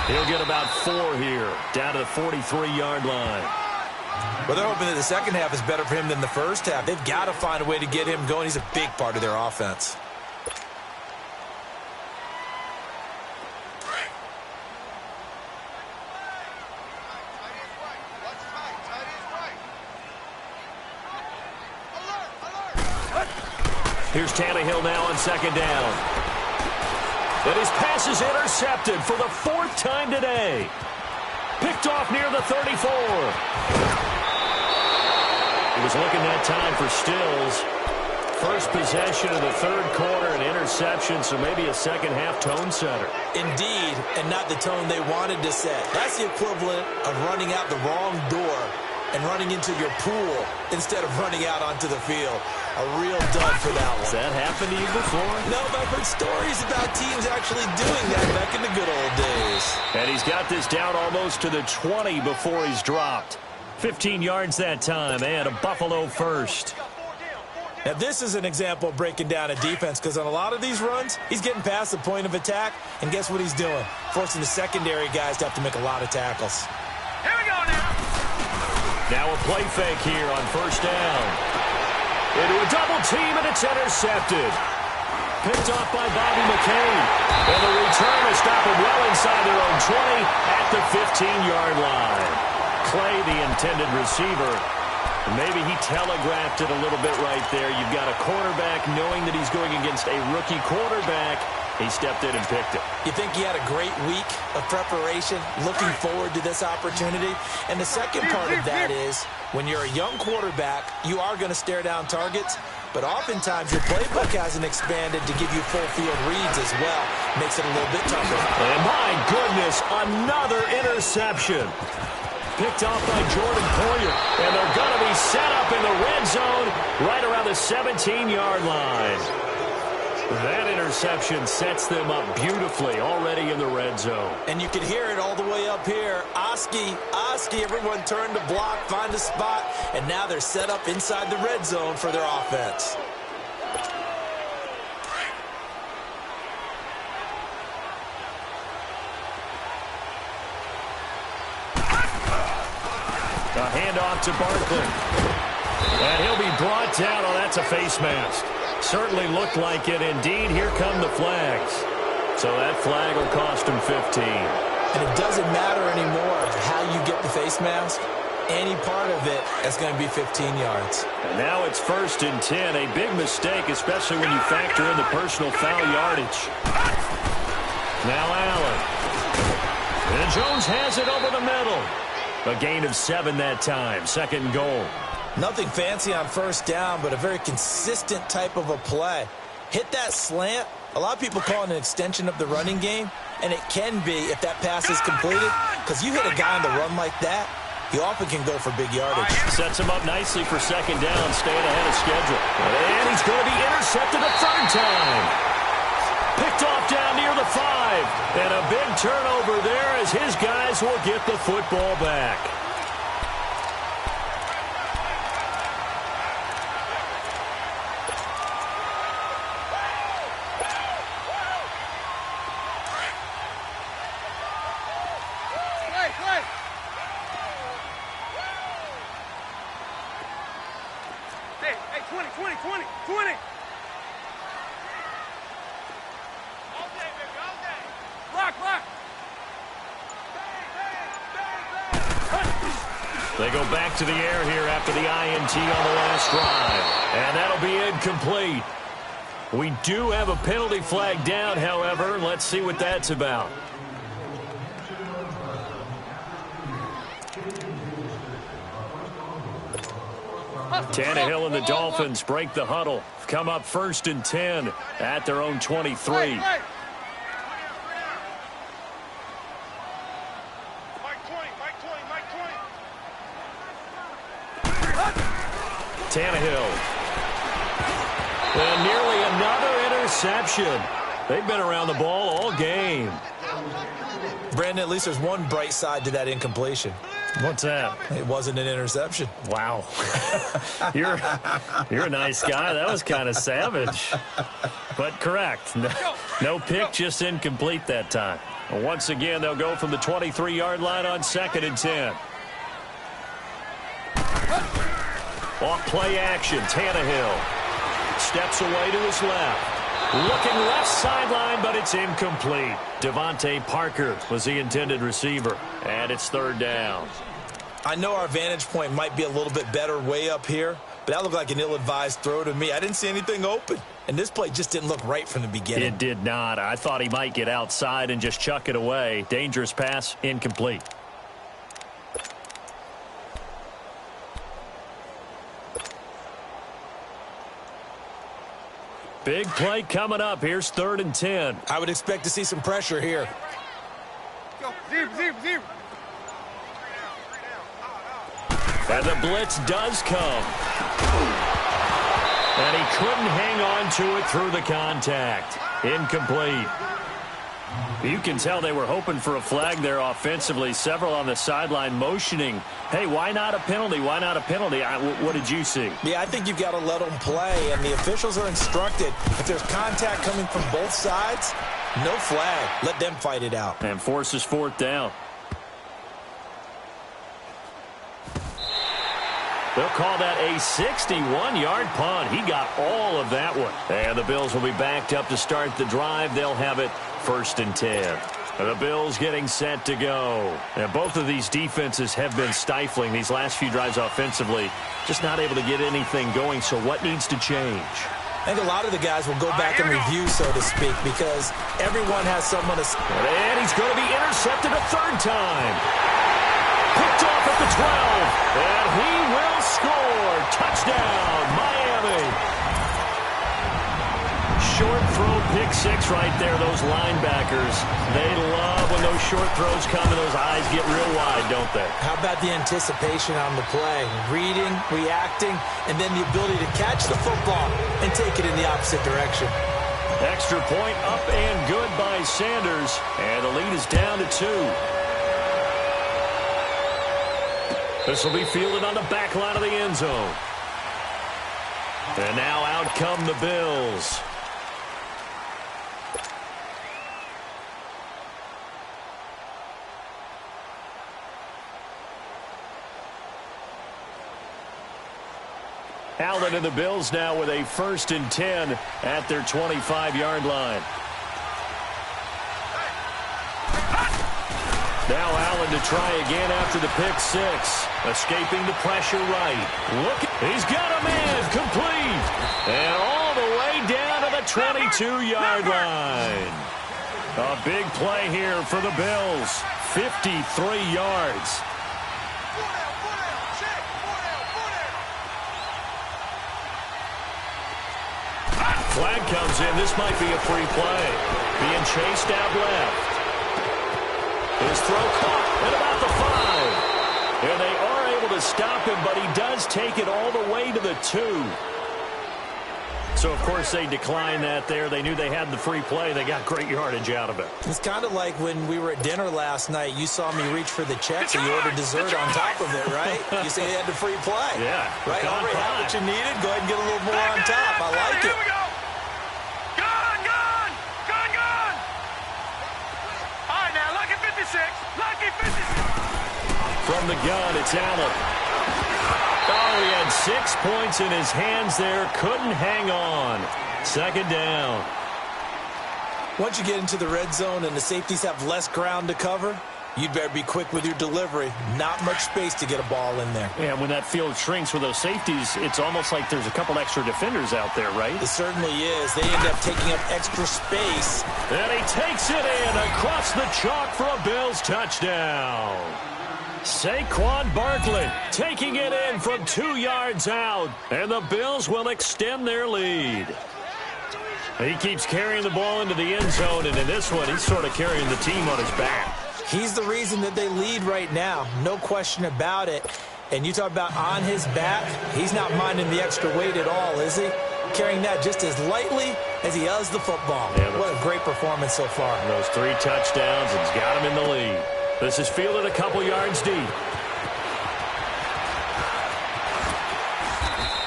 He'll get about 4 here, down to the 43-yard line. Well, they're hoping that the second half is better for him than the first half. They've got to find a way to get him going. He's a big part of their offense. Here's Tannehill now on second down. And his pass is intercepted for the 4th time today. Picked off near the 34. He was looking that time for Stills. First possession of the third quarter, an interception, so maybe a second half tone setter. Indeed, and not the tone they wanted to set. That's the equivalent of running out the wrong door and running into your pool instead of running out onto the field. A real dud for that one. Has that happened to you before? No, but I've heard stories about teams actually doing that back in the good old days. And he's got this down almost to the 20 before he's dropped. 15 yards that time, and a Buffalo first. Now, this is an example of breaking down a defense, because on a lot of these runs, he's getting past the point of attack, and guess what he's doing? Forcing the secondary guys to have to make a lot of tackles. Here we go now. Now a play fake here on first down. Into a double team, and it's intercepted. Picked off by Bobby McCain. And the return will stop him well inside their own 20 at the 15-yard line. Clay, the intended receiver. Maybe he telegraphed it a little bit right there. You've got a quarterback knowing that he's going against a rookie quarterback. He stepped in and picked it. You think he had a great week of preparation, looking forward to this opportunity? And the second part of that is, when you're a young quarterback, you are going to stare down targets, but oftentimes your playbook hasn't expanded to give you full field reads as well. Makes it a little bit tougher. And my goodness, another interception. picked off by Jordan Poyer. And they're going to be set up in the red zone right around the 17-yard line. That interception sets them up beautifully already in the red zone. And you can hear it all the way up here. Oski, everyone turned to block, find a spot, and now they're set up inside the red zone for their offense. A handoff to Barkley. And he'll be brought down. Oh, that's a face mask. Certainly looked like it. Indeed, here come the flags. So that flag will cost him 15. And it doesn't matter anymore how you get the face mask. Any part of it is going to be 15 yards. And now it's 1st and 10. A big mistake, especially when you factor in the personal foul yardage. Now Allen. And Jones has it over the middle. A gain of 7 that time. 2nd and goal. Nothing fancy on 1st down, but a very consistent type of a play. Hit that slant. A lot of people call it an extension of the running game, and it can be if that pass is completed, because you hit a guy on the run like that, he often can go for big yardage. Sets him up nicely for 2nd down, staying ahead of schedule. And he's going to be intercepted a 3rd time. Picked off down near the 5. And a big turnover there as his guys will get the football back. Hey, 20. All day, baby, all day. Block. They go back to the air here after the INT on the last drive. And that'll be incomplete. We do have a penalty flag down, however. Let's see what that's about. Tannehill and the Dolphins break the huddle. Come up 1st and 10 at their own 23. Tannehill. And nearly another interception. They've been around the ball all game. Brandon, at least there's one bright side to that incompletion. What's that? It wasn't an interception. Wow. You're a nice guy. That was kind of savage. But correct. No pick, just incomplete that time. Once again, they'll go from the 23-yard line on 2nd and 10. Off play action, Tannehill steps away to his left. Looking left sideline, but it's incomplete. Devontae Parker was the intended receiver, and it's 3rd down. I know our vantage point might be a little bit better way up here, but that looked like an ill-advised throw to me. I didn't see anything open, and this play just didn't look right from the beginning. It did not. I thought he might get outside and just chuck it away. Dangerous pass, incomplete. Big play coming up. Here's 3rd and 10. I would expect to see some pressure here. Go, zero. And the blitz does come. And he couldn't hang on to it through the contact. Incomplete. You can tell they were hoping for a flag there offensively. Several on the sideline motioning, hey, why not a penalty? Why not a penalty? What did you see? Yeah, I think you've got to let them play, and the officials are instructed. If there's contact coming from both sides, no flag. Let them fight it out. And forces 4th down. They'll call that a 61-yard punt. He got all of that one. And the Bills will be backed up to start the drive. They'll have it 1st and 10. The Bills getting set to go. And both of these defenses have been stifling these last few drives offensively. Just not able to get anything going. So what needs to change? I think a lot of the guys will go back and review, so to speak, because everyone has someone to... And he's going to be intercepted a 3rd time. Picked off at the 12, and he will score. Touchdown, Miami. short throw pick six right there, those linebackers. They love when those short throws come and those eyes get real wide, don't they? How about the anticipation on the play? Reading, reacting, and then the ability to catch the football and take it in the opposite direction. Extra point up and good by Sanders, and the lead is down to 2. This will be fielded on the back line of the end zone. And now out come the Bills. Allen and the Bills now with a 1st and 10 at their 25-yard line. Now Allen to try again after the pick six. Escaping the pressure right. Look, he's got a man complete. And all the way down to the 22-yard line. A big play here for the Bills. 53 yards. Flag comes in. This might be a free play. Being chased out left. His throw caught at about the 5. And they are able to stop him, but he does take it all the way to the 2. So, of course, they declined that there. They knew they had the free play. They got great yardage out of it. It's kind of like when we were at dinner last night. You saw me reach for the check, so you ordered dessert on top of it, right? You say you had the free play. Yeah. Right? Already had what you needed. Go ahead and get a little more on top. I like it. From the gun, it's Allen. Oh, he had 6 points in his hands there. Couldn't hang on. 2nd down. Once you get into the red zone and the safeties have less ground to cover, you'd better be quick with your delivery. Not much space to get a ball in there. Yeah, when that field shrinks with those safeties, it's almost like there's a couple extra defenders out there, right? It certainly is. They end up taking up extra space. And he takes it in across the chalk for a Bills touchdown. Saquon Barkley taking it in from 2 yards out, and the Bills will extend their lead. He keeps carrying the ball into the end zone, and in this one, he's sort of carrying the team on his back. He's the reason that they lead right now, no question about it. And you talk about on his back, he's not minding the extra weight at all, is he? Carrying that just as lightly as he does the football. Yeah, what a great performance so far. Those 3 touchdowns, and he's got him in the lead. This is fielded a couple yards deep.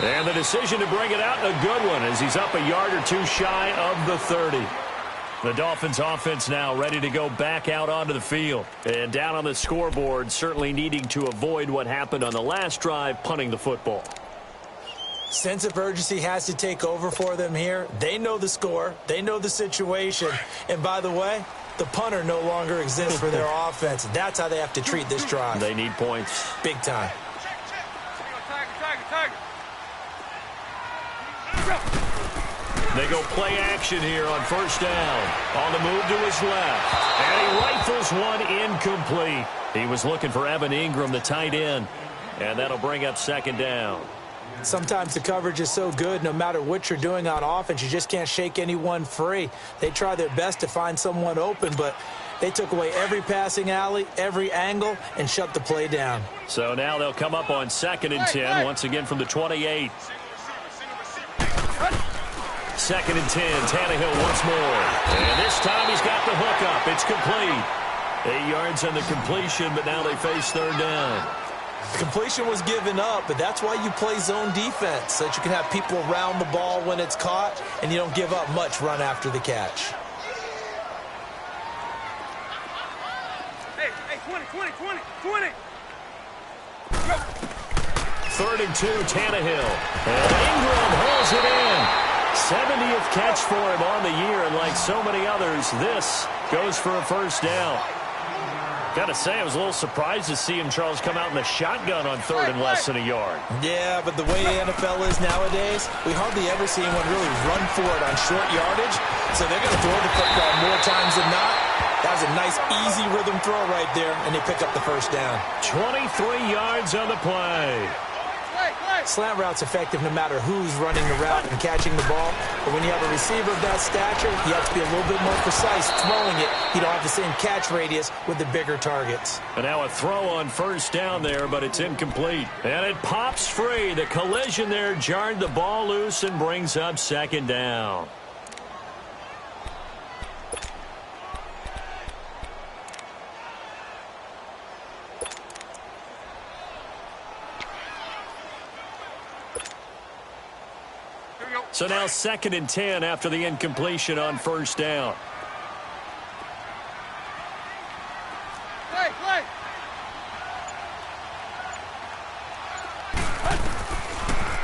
And the decision to bring it out, a good one, as he's up a yard or 2 shy of the 30. The Dolphins offense now ready to go back out onto the field. And down on the scoreboard, certainly needing to avoid what happened on the last drive, punting the football. Sense of urgency has to take over for them here. They know the score. They know the situation. And by the way, the punter no longer exists for their offense. That's how they have to treat this drive. They need points. Big time. They go play action here on 1st down. On the move to his left. And he rifles one incomplete. He was looking for Evan Ingram, the tight end. And that'll bring up 2nd down. Sometimes the coverage is so good, no matter what you're doing on offense, you just can't shake anyone free. They try their best to find someone open, but they took away every passing alley, every angle, and shut the play down. So now they'll come up on 2nd and 10, once again from the 28. 2nd and 10, Tannehill once more. And this time he's got the hook up. It's complete. 8 yards on the completion, but now they face 3rd down. Completion was given up, but that's why you play zone defense, so that you can have people around the ball when it's caught, and you don't give up much run after the catch. Hey, 20. 3rd and 2, Tannehill. And Ingram holds it in. 70th catch for him on the year, and like so many others, this goes for a 1st down. Got to say, I was a little surprised to see him, Charles, come out in the shotgun on 3rd and less than a yard. Yeah, but the way the NFL is nowadays, we hardly ever see anyone really run for it on short yardage, so they're going to throw the football more times than not. That was a nice, easy rhythm throw right there, and they pick up the 1st down. 23 yards on the play. Slant route's effective no matter who's running the route and catching the ball. But when you have a receiver of that stature, you have to be a little bit more precise throwing it. You don't have the same catch radius with the bigger targets. And now a throw on first down there, but it's incomplete. And it pops free. The collision there jarred the ball loose and brings up second down. So now 2nd and 10 after the incompletion on first down. Play.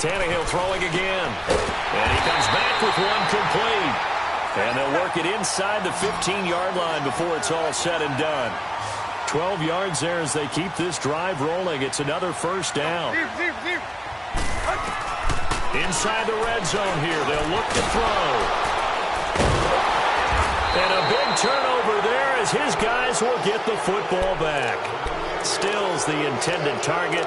Tannehill throwing again. And he comes back with one complete. And they'll work it inside the 15-yard line before it's all said and done. 12 yards there as they keep this drive rolling. It's another first down. Deep. Inside the red zone here. They'll look to throw. And a big turnover there as his guys will get the football back. Stills the intended target.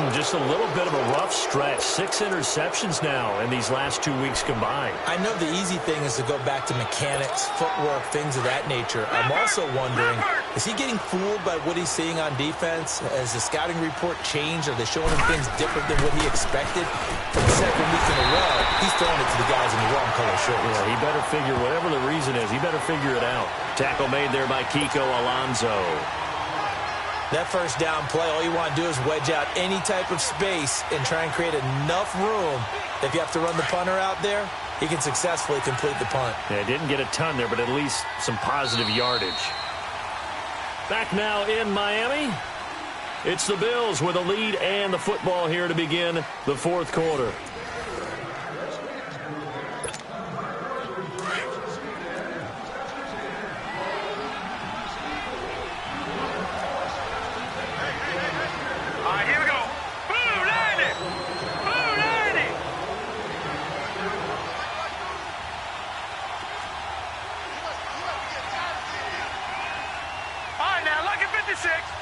Just a little bit of a rough stretch. 6 interceptions now in these last 2 weeks combined. I know the easy thing is to go back to mechanics, footwork, things of that nature. I'm also wondering, is he getting fooled by what he's seeing on defense? Has the scouting report changed? Are they showing him things different than what he expected? For the 2nd week in a row, he's throwing it to the guys in the wrong color shirts. Yeah, he better figure, whatever the reason is, he better figure it out. Tackle made there by Kiko Alonso. That first down play, all you want to do is wedge out any type of space and try and create enough room. If you have to run the punter out there, he can successfully complete the punt. Yeah, didn't get a ton there, but at least some positive yardage. Back now in Miami. It's the Bills with a lead and the football here to begin the 4th quarter.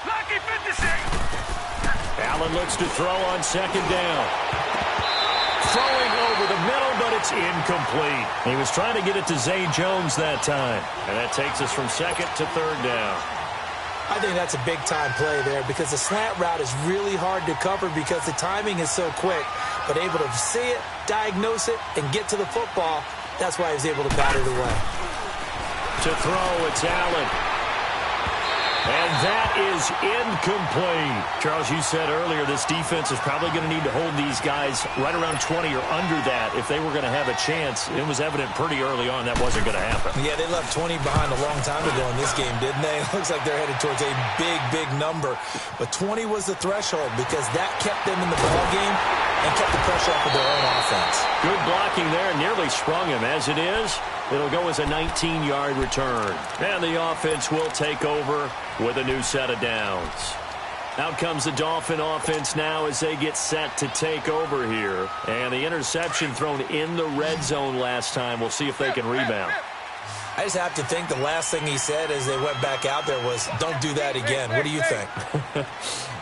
Lucky 56. Allen looks to throw on 2nd down. Throwing over the middle, but it's incomplete. He was trying to get it to Zay Jones that time. And that takes us from 2nd to 3rd down. I think that's a big-time play there because the slant route is really hard to cover because the timing is so quick. But able to see it, diagnose it, and get to the football, that's why he was able to bat it away. To throw, it's Allen. And that is incomplete. Charles, you said earlier this defense is probably going to need to hold these guys right around 20 or under that if they were going to have a chance. It was evident pretty early on that wasn't going to happen. Yeah, they left 20 behind a long time ago in this game, didn't they? It looks like they're headed towards a big number. But 20 was the threshold because that kept them in the ball game and kept the pressure off of their own offense. Good blocking there. Nearly sprung him. As it is, it'll go as a 19-yard return. And the offense will take over with a new set of downs. Out comes the Dolphin offense now as they get set to take over here. And the interception thrown in the red zone last time. We'll see if they can rebound. I just have to think the last thing he said as they went back out there was, don't do that again. What do you think?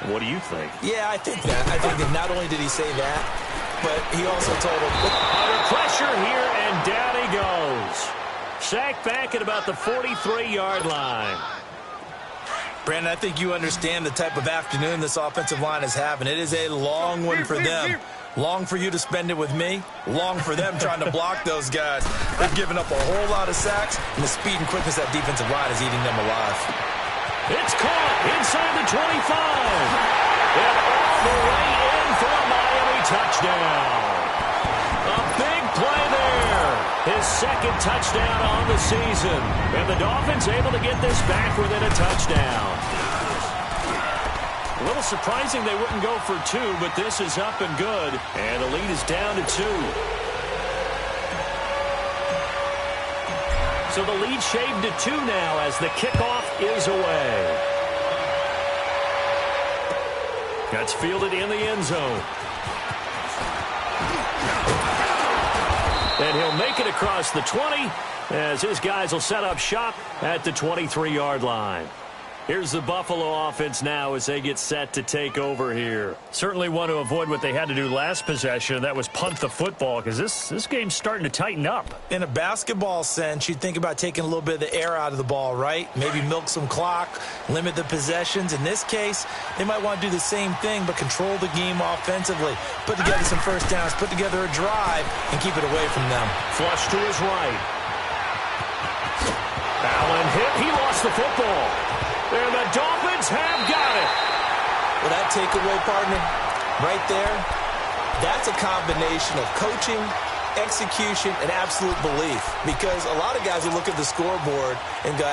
What do you think? Yeah, I think that. I think that not only did he say that, but he also told him. Under pressure here, and down he goes. Sacked back at about the 43-yard line. Brandon, I think you understand the type of afternoon this offensive line is having. It is a long one for them. Long for you to spend it with me. Long for them trying to block those guys. They've given up a whole lot of sacks, and the speed and quickness of that defensive line is eating them alive. It's caught inside the 25. And all the way in for a Miami touchdown. A big play there. His 2nd touchdown on the season. And the Dolphins able to get this back within a touchdown. A little surprising they wouldn't go for 2, but this is up and good. And the lead is down to 2. So the lead shaved to 2 now as the kickoff is away. That's fielded in the end zone. And he'll make it across the 20 as his guys will set up shop at the 23-yard line. Here's the Buffalo offense now as they get set to take over here. Certainly want to avoid what they had to do last possession. That was punt the football because this game's starting to tighten up. In a basketball sense, you'd think about taking a little bit of the air out of the ball, right? Maybe milk some clock, limit the possessions. In this case, they might want to do the same thing but control the game offensively. Put together some first downs, put together a drive, and keep it away from them. Flush to his right. Allen hit. He lost the football. And the Dolphins have got it. Well, that takeaway, partner, right there, that's a combination of coaching, execution, and absolute belief. Because a lot of guys will look at the scoreboard and go,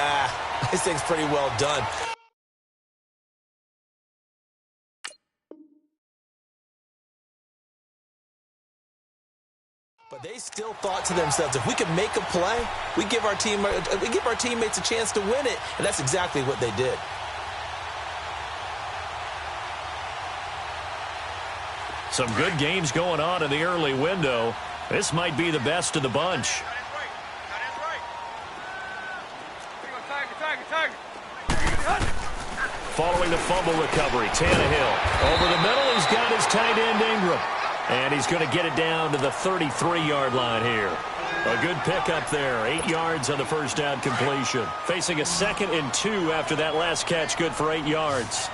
this thing's pretty well done. But they still thought to themselves, if we can make a play, we give our teammates a chance to win it. And that's exactly what they did. Some good games going on in the early window. This might be the best of the bunch. Following the fumble recovery, Tannehill. Over the middle, he's got his tight end Ingram. And he's going to get it down to the 33-yard line here. A good pickup there. 8 yards on the first down completion. Facing a 2nd and 2 after that last catch. Good for 8 yards.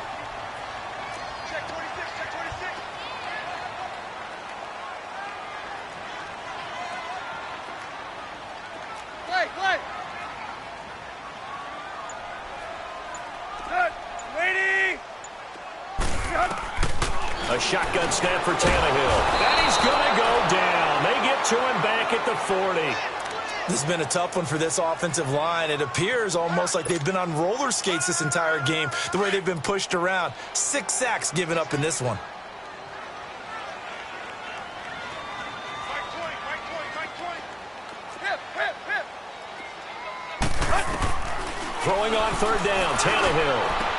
Check 26, check 26. Play. Good. Waiting. A shotgun snap for Tannehill. And he's going to go down. They get to him back at the 40. This has been a tough one for this offensive line. It appears almost like they've been on roller skates this entire game, the way they've been pushed around. 6 sacks given up in this one. Throwing on 3rd down, Tannehill.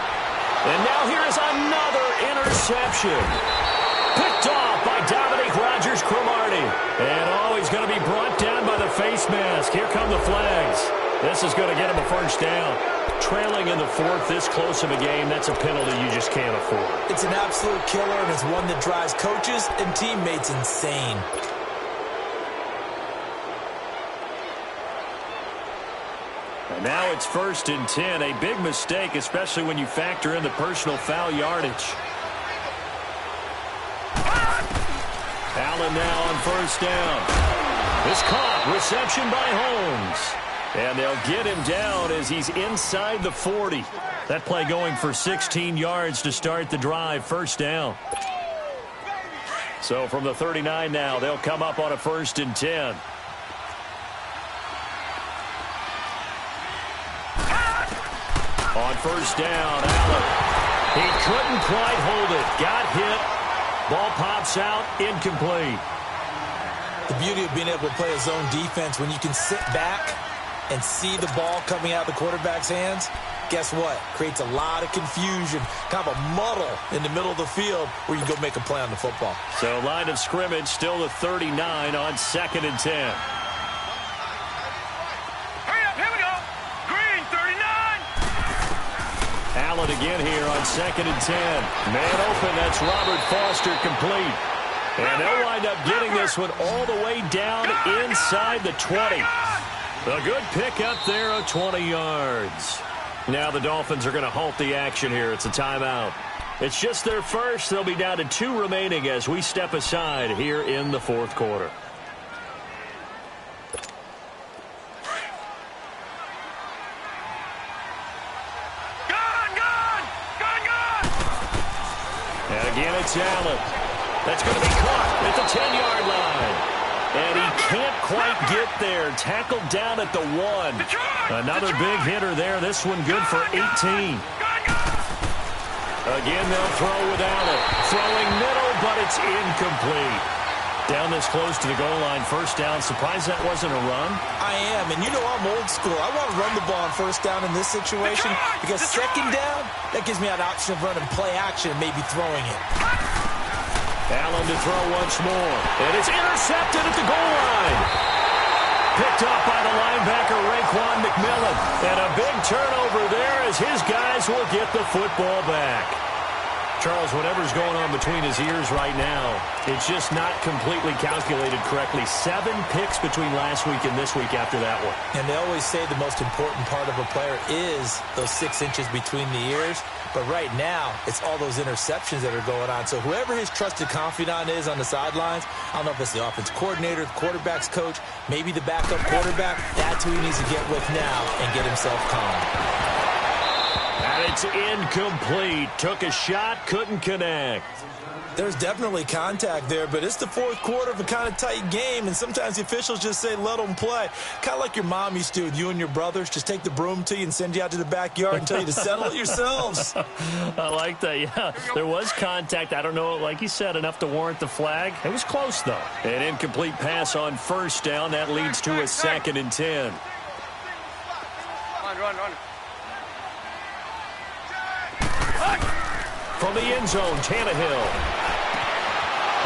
And now here's another interception. Picked off by Dominique Rodgers-Cromartie. And he's going to be brought down by the face mask. Here come the flags. This is going to get him a first down. Trailing in the 4th, this close of a game, that's a penalty you just can't afford. It's an absolute killer, and it's one that drives coaches and teammates insane. And now it's 1st and 10. A big mistake, especially when you factor in the personal foul yardage. Allen now on 1st down. It's caught. Reception by Holmes. And they'll get him down as he's inside the 40. That play going for 16 yards to start the drive. 1st down. So from the 39 now, they'll come up on a 1st and 10. On 1st down, Allen. He couldn't quite hold it. Got hit. Ball pops out. Incomplete. The beauty of being able to play a zone defense when you can sit back and see the ball coming out of the quarterback's hands, guess what? Creates a lot of confusion, kind of a muddle in the middle of the field where you can go make a play on the football. So line of scrimmage still the 39 on 2nd and 10. Hurry up, here we go. Green, 39. Allen again here on 2nd and 10. Man open, that's Robert Foster complete. And they'll wind up getting this one all the way down inside the 20. A good pickup there of 20 yards. Now the Dolphins are going to halt the action here. It's a timeout. It's just their first. They'll be down to 2 remaining as we step aside here in the 4th quarter. And again, it's Allen. That's going to be caught at the 10-yard line. And he can't quite get there. Tackled down at the 1. Another big hitter there. This one good for 18. Again, they'll throw without it. Throwing middle, but it's incomplete. Down this close to the goal line. 1st down. Surprised that wasn't a run? I am, and you know I'm old school. I want to run the ball on 1st down in this situation because 2nd down, that gives me an option of running play action and maybe throwing it. Allen to throw once more. And it's intercepted at the goal line. Picked up by the linebacker, Raekwon McMillan. And a big turnover there as his guys Cardinals will get the football back. Charles, whatever's going on between his ears right now, it's just not completely calculated correctly. 7 picks between last week and this week after that one. And they always say the most important part of a player is those 6 inches between the ears. But right now, it's all those interceptions that are going on. So whoever his trusted confidant is on the sidelines, I don't know if it's the offense coordinator, the quarterback's coach, maybe the backup quarterback, that's who he needs to get with now and get himself calm. And it's incomplete. Took a shot, couldn't connect. There's definitely contact there, but it's the fourth quarter of a kind of tight game, and sometimes the officials just say, let them play. Kind of like your mom used to with you and your brothers. Just take the broom to you and send you out to the backyard and tell you to settle it yourselves. I like that, yeah. There was contact. I don't know, like you said, enough to warrant the flag. It was close, though. An incomplete pass on first down. That leads to a 2nd and 10. Run. From the end zone, Tannehill.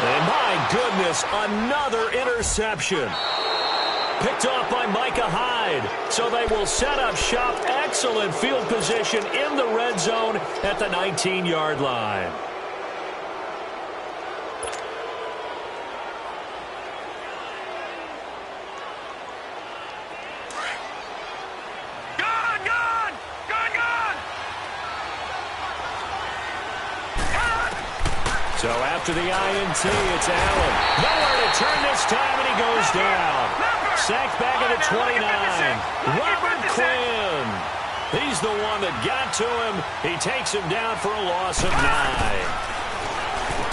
And my goodness, another interception. Picked off by Micah Hyde. So they will set up shop. Excellent field position in the red zone at the 19-yard line. So after the INT, it's Allen. Nowhere to turn this time, and he goes down. Sacked back at the 29. Robert Quinn. He's the one that got to him. He takes him down for a loss of 9.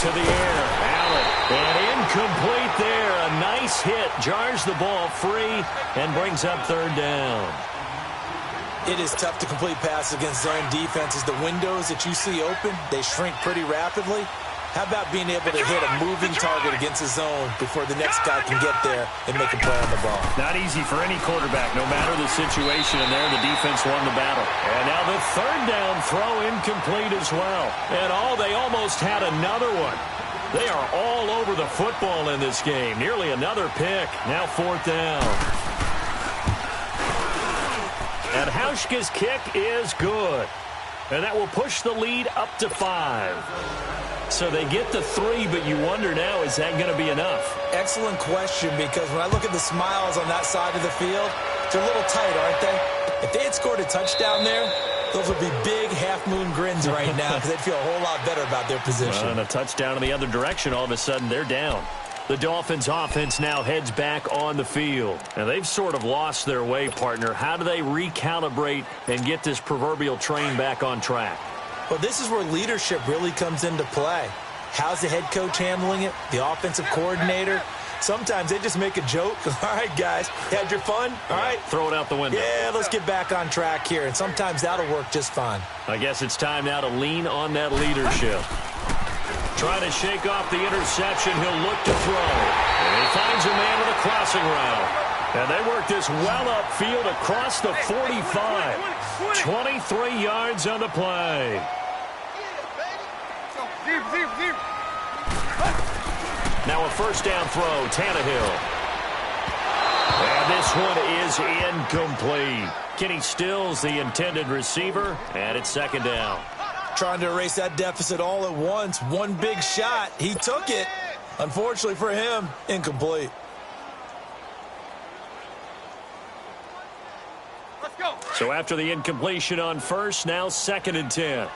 To the air, Allen. And incomplete there. A nice hit. Jars the ball free and brings up 3rd down. It is tough to complete passes against zone defenses. The windows that you see open, they shrink pretty rapidly. How about being able to hit a moving target against a zone before the next guy can get there and make a play on the ball? Not easy for any quarterback, no matter the situation, and there the defense won the battle. And now the 3rd down throw incomplete as well. And they almost had another one. They are all over the football in this game. Nearly another pick. Now 4th down. And Hauschka's kick is good. And that will push the lead up to 5. So they get the 3, but you wonder now, is that going to be enough? Excellent question, because when I look at the smiles on that side of the field, they're a little tight, aren't they? If they had scored a touchdown there, those would be big half-moon grins right now because they'd feel a whole lot better about their position. And a touchdown in the other direction, all of a sudden they're down. The Dolphins offense now heads back on the field. And they've sort of lost their way, partner. How do they recalibrate and get this proverbial train back on track? Well, this is where leadership really comes into play. How's the head coach handling it? The offensive coordinator? Sometimes they just make a joke. All right, guys, had your fun? All right. Throw it out the window. Yeah, let's get back on track here. And sometimes that'll work just fine. I guess it's time now to lean on that leadership. Trying to shake off the interception. He'll look to throw. And he finds a man with a crossing route. And they work this well upfield across the 45. 23 yards on the play. Now a 1st down throw, Tannehill. And this one is incomplete. Kenny Stills, the intended receiver, and it's 2nd down. Trying to erase that deficit all at once. One big shot. He took it. Unfortunately for him, incomplete. Let's go. So after the incompletion on 1st, now 2nd and 10.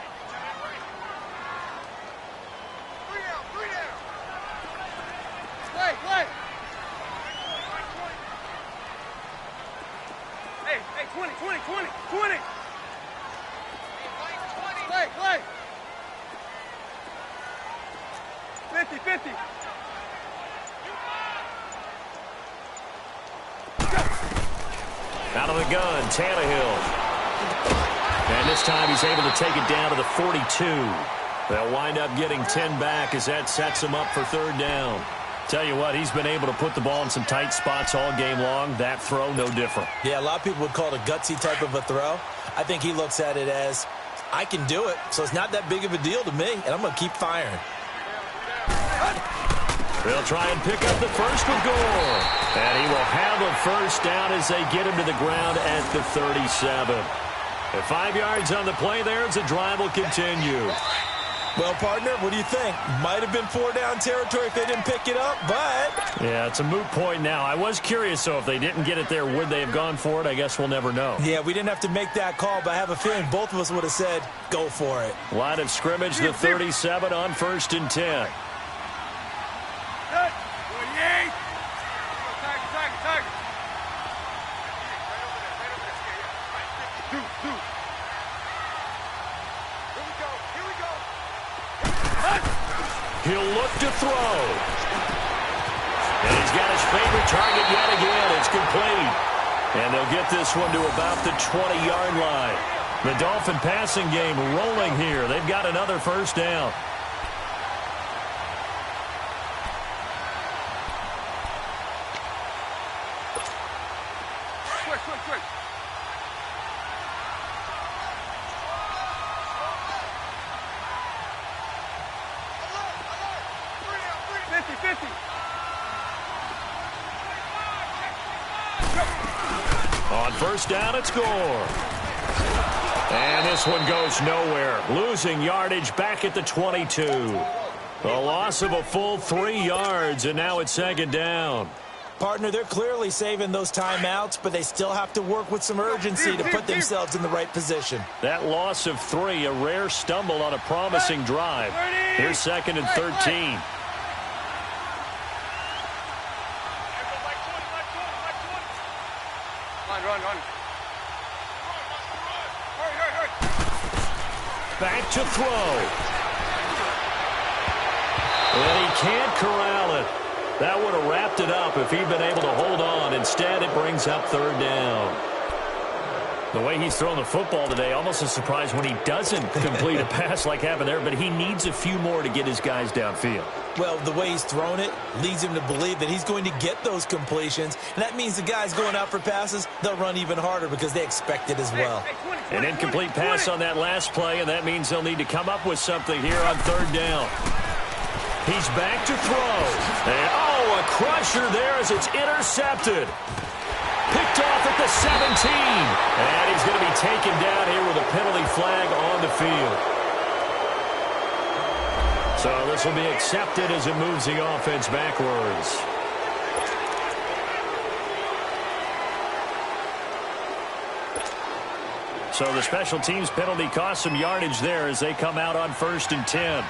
Play. Hey, 20. Play. 50. Out of the gun, Tannehill. And this time he's able to take it down to the 42. They'll wind up getting 10 back as that sets him up for 3rd down. Tell you what, he's been able to put the ball in some tight spots all game long. That throw, no different. Yeah, a lot of people would call it a gutsy type of a throw. I think he looks at it as, I can do it, so it's not that big of a deal to me, and I'm going to keep firing. They'll try and pick up the first with Gore. And he will have a 1st down as they get him to the ground at the 37. And 5 yards on the play there as the drive will continue. Well, partner, what do you think? Might have been 4-down territory if they didn't pick it up, but... Yeah, it's a moot point now. I was curious, though, if they didn't get it there, would they have gone for it? I guess we'll never know. Yeah, we didn't have to make that call, but I have a feeling both of us would have said, go for it. Line of scrimmage, the 37 on 1st and 10. He'll look to throw. And he's got his favorite target yet again. It's complete. And they'll get this one to about the 20-yard line. The Dolphin passing game rolling here. They've got another first down. Quick. 50. On first down, it's Gore. And this one goes nowhere. Losing yardage back at the 22. A loss of a full 3 yards, and now it's 2nd down. Partner, they're clearly saving those timeouts, but they still have to work with some urgency to put themselves in the right position. That loss of 3, a rare stumble on a promising drive. Here's 2nd and 13. Run. Hurry. Back to throw. And he can't corral it. That would have wrapped it up if he'd been able to hold on. Instead, it brings up 3rd down. The way he's thrown the football today, almost a surprise when he doesn't complete a pass like happened there, but he needs a few more to get his guys downfield. Well, the way he's thrown it leads him to believe that he's going to get those completions, and that means the guys going out for passes, they'll run even harder because they expect it as well. An incomplete pass on that last play, and that means they'll need to come up with something here on 3rd down. He's back to throw. And, a crusher there as it's intercepted. Picked off at the 17. And he's going to be taken down here with a penalty flag on the field. So this will be accepted as it moves the offense backwards. So the special teams penalty cost some yardage there as they come out on 1st and 10.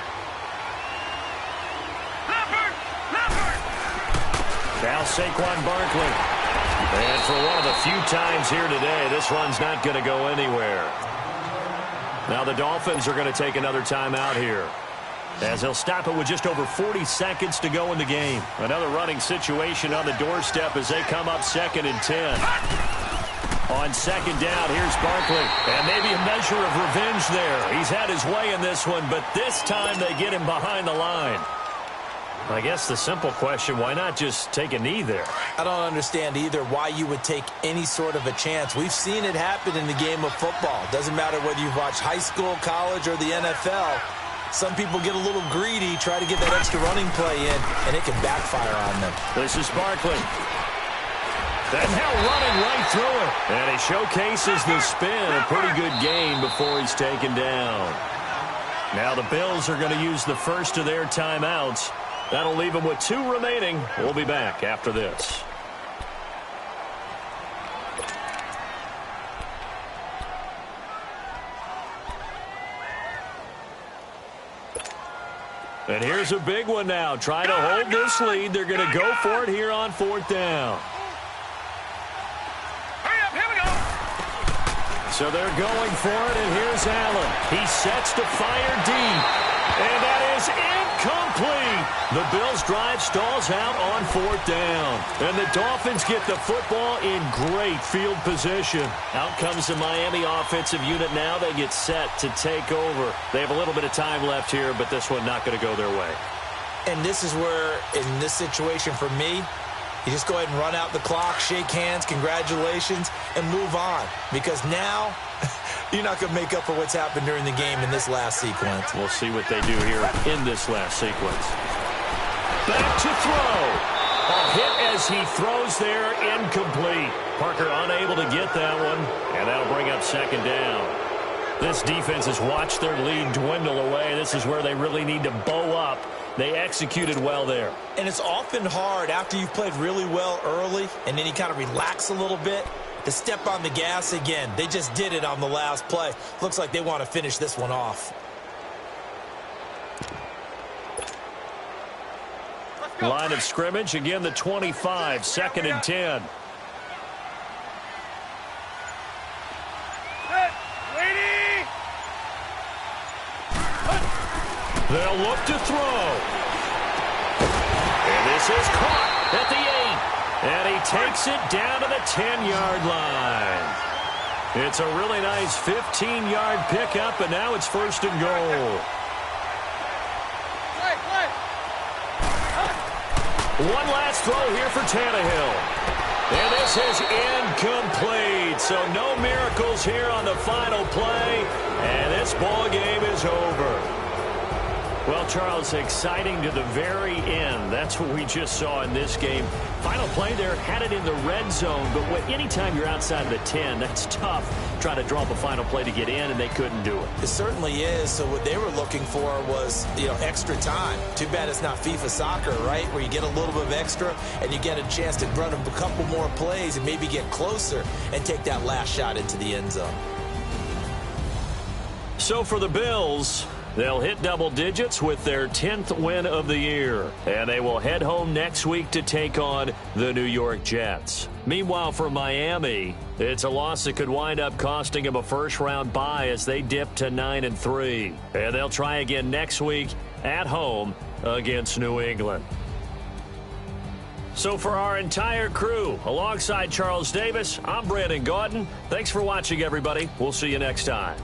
Now Saquon Barkley. And for one of the few times here today, this run's not going to go anywhere. Now the Dolphins are going to take another timeout here, as they'll stop it with just over 40 seconds to go in the game. Another running situation on the doorstep as they come up 2nd and 10. On 2nd down, here's Barkley. And maybe a measure of revenge there. He's had his way in this one, but this time they get him behind the line. I guess the simple question, why not just take a knee there? I don't understand either why you would take any sort of a chance. We've seen it happen in the game of football. Doesn't matter whether you've watched high school, college, or the NFL. Some people get a little greedy, try to get that extra running play in, and it can backfire on them. This is Barkley. And now running right through it. And he showcases the spin. A pretty good gain before he's taken down. Now the Bills are going to use the first of their timeouts. That'll leave them with 2 remaining. We'll be back after this. And here's a big one now. Trying to hold this lead. They're going to go for it here on 4th down. Hurry up, here we go. So they're going for it, and here's Allen. He sets to fire deep. And that is incomplete. The Bills' drive stalls out on 4th down. And the Dolphins get the football in great field position. Out comes the Miami offensive unit now. They get set to take over. They have a little bit of time left here, but this one not going to go their way. And this is where, in this situation for me, you just go ahead and run out the clock, shake hands, congratulations, and move on. Because now, you're not going to make up for what's happened during the game in this last sequence. We'll see what they do here in this last sequence. Back to throw. A hit as he throws there, incomplete. Parker unable to get that one, and that'll bring up second down. This defense has watched their lead dwindle away. This is where they really need to bow up. They executed well there. And it's often hard after you've played really well early and then you kind of relax a little bit to step on the gas again. They just did it on the last play. Looks like they want to finish this one off. Line of scrimmage, again the 25, second and 10. They'll look to throw. And this is caught at the 8. And he takes it down to the 10-yard line. It's a really nice 15-yard pickup, and now it's first and goal. One last throw here for Tannehill. And this is incomplete. So no miracles here on the final play. And this ball game is over. Well, Charles, exciting to the very end. That's what we just saw in this game. Final play there, had it in the red zone. But anytime you're outside of the 10, that's tough. Trying to draw up a final play to get in, and they couldn't do it. It certainly is. So what they were looking for was, extra time. Too bad it's not FIFA soccer, right? Where you get a little bit of extra, and you get a chance to run a couple more plays and maybe get closer and take that last shot into the end zone. So for the Bills, they'll hit double digits with their 10th win of the year, and they will head home next week to take on the New York Jets. Meanwhile, for Miami, it's a loss that could wind up costing them a first-round bye as they dip to 9-3. And they'll try again next week at home against New England. So for our entire crew, alongside Charles Davis, I'm Brandon Gaudin. Thanks for watching, everybody. We'll see you next time.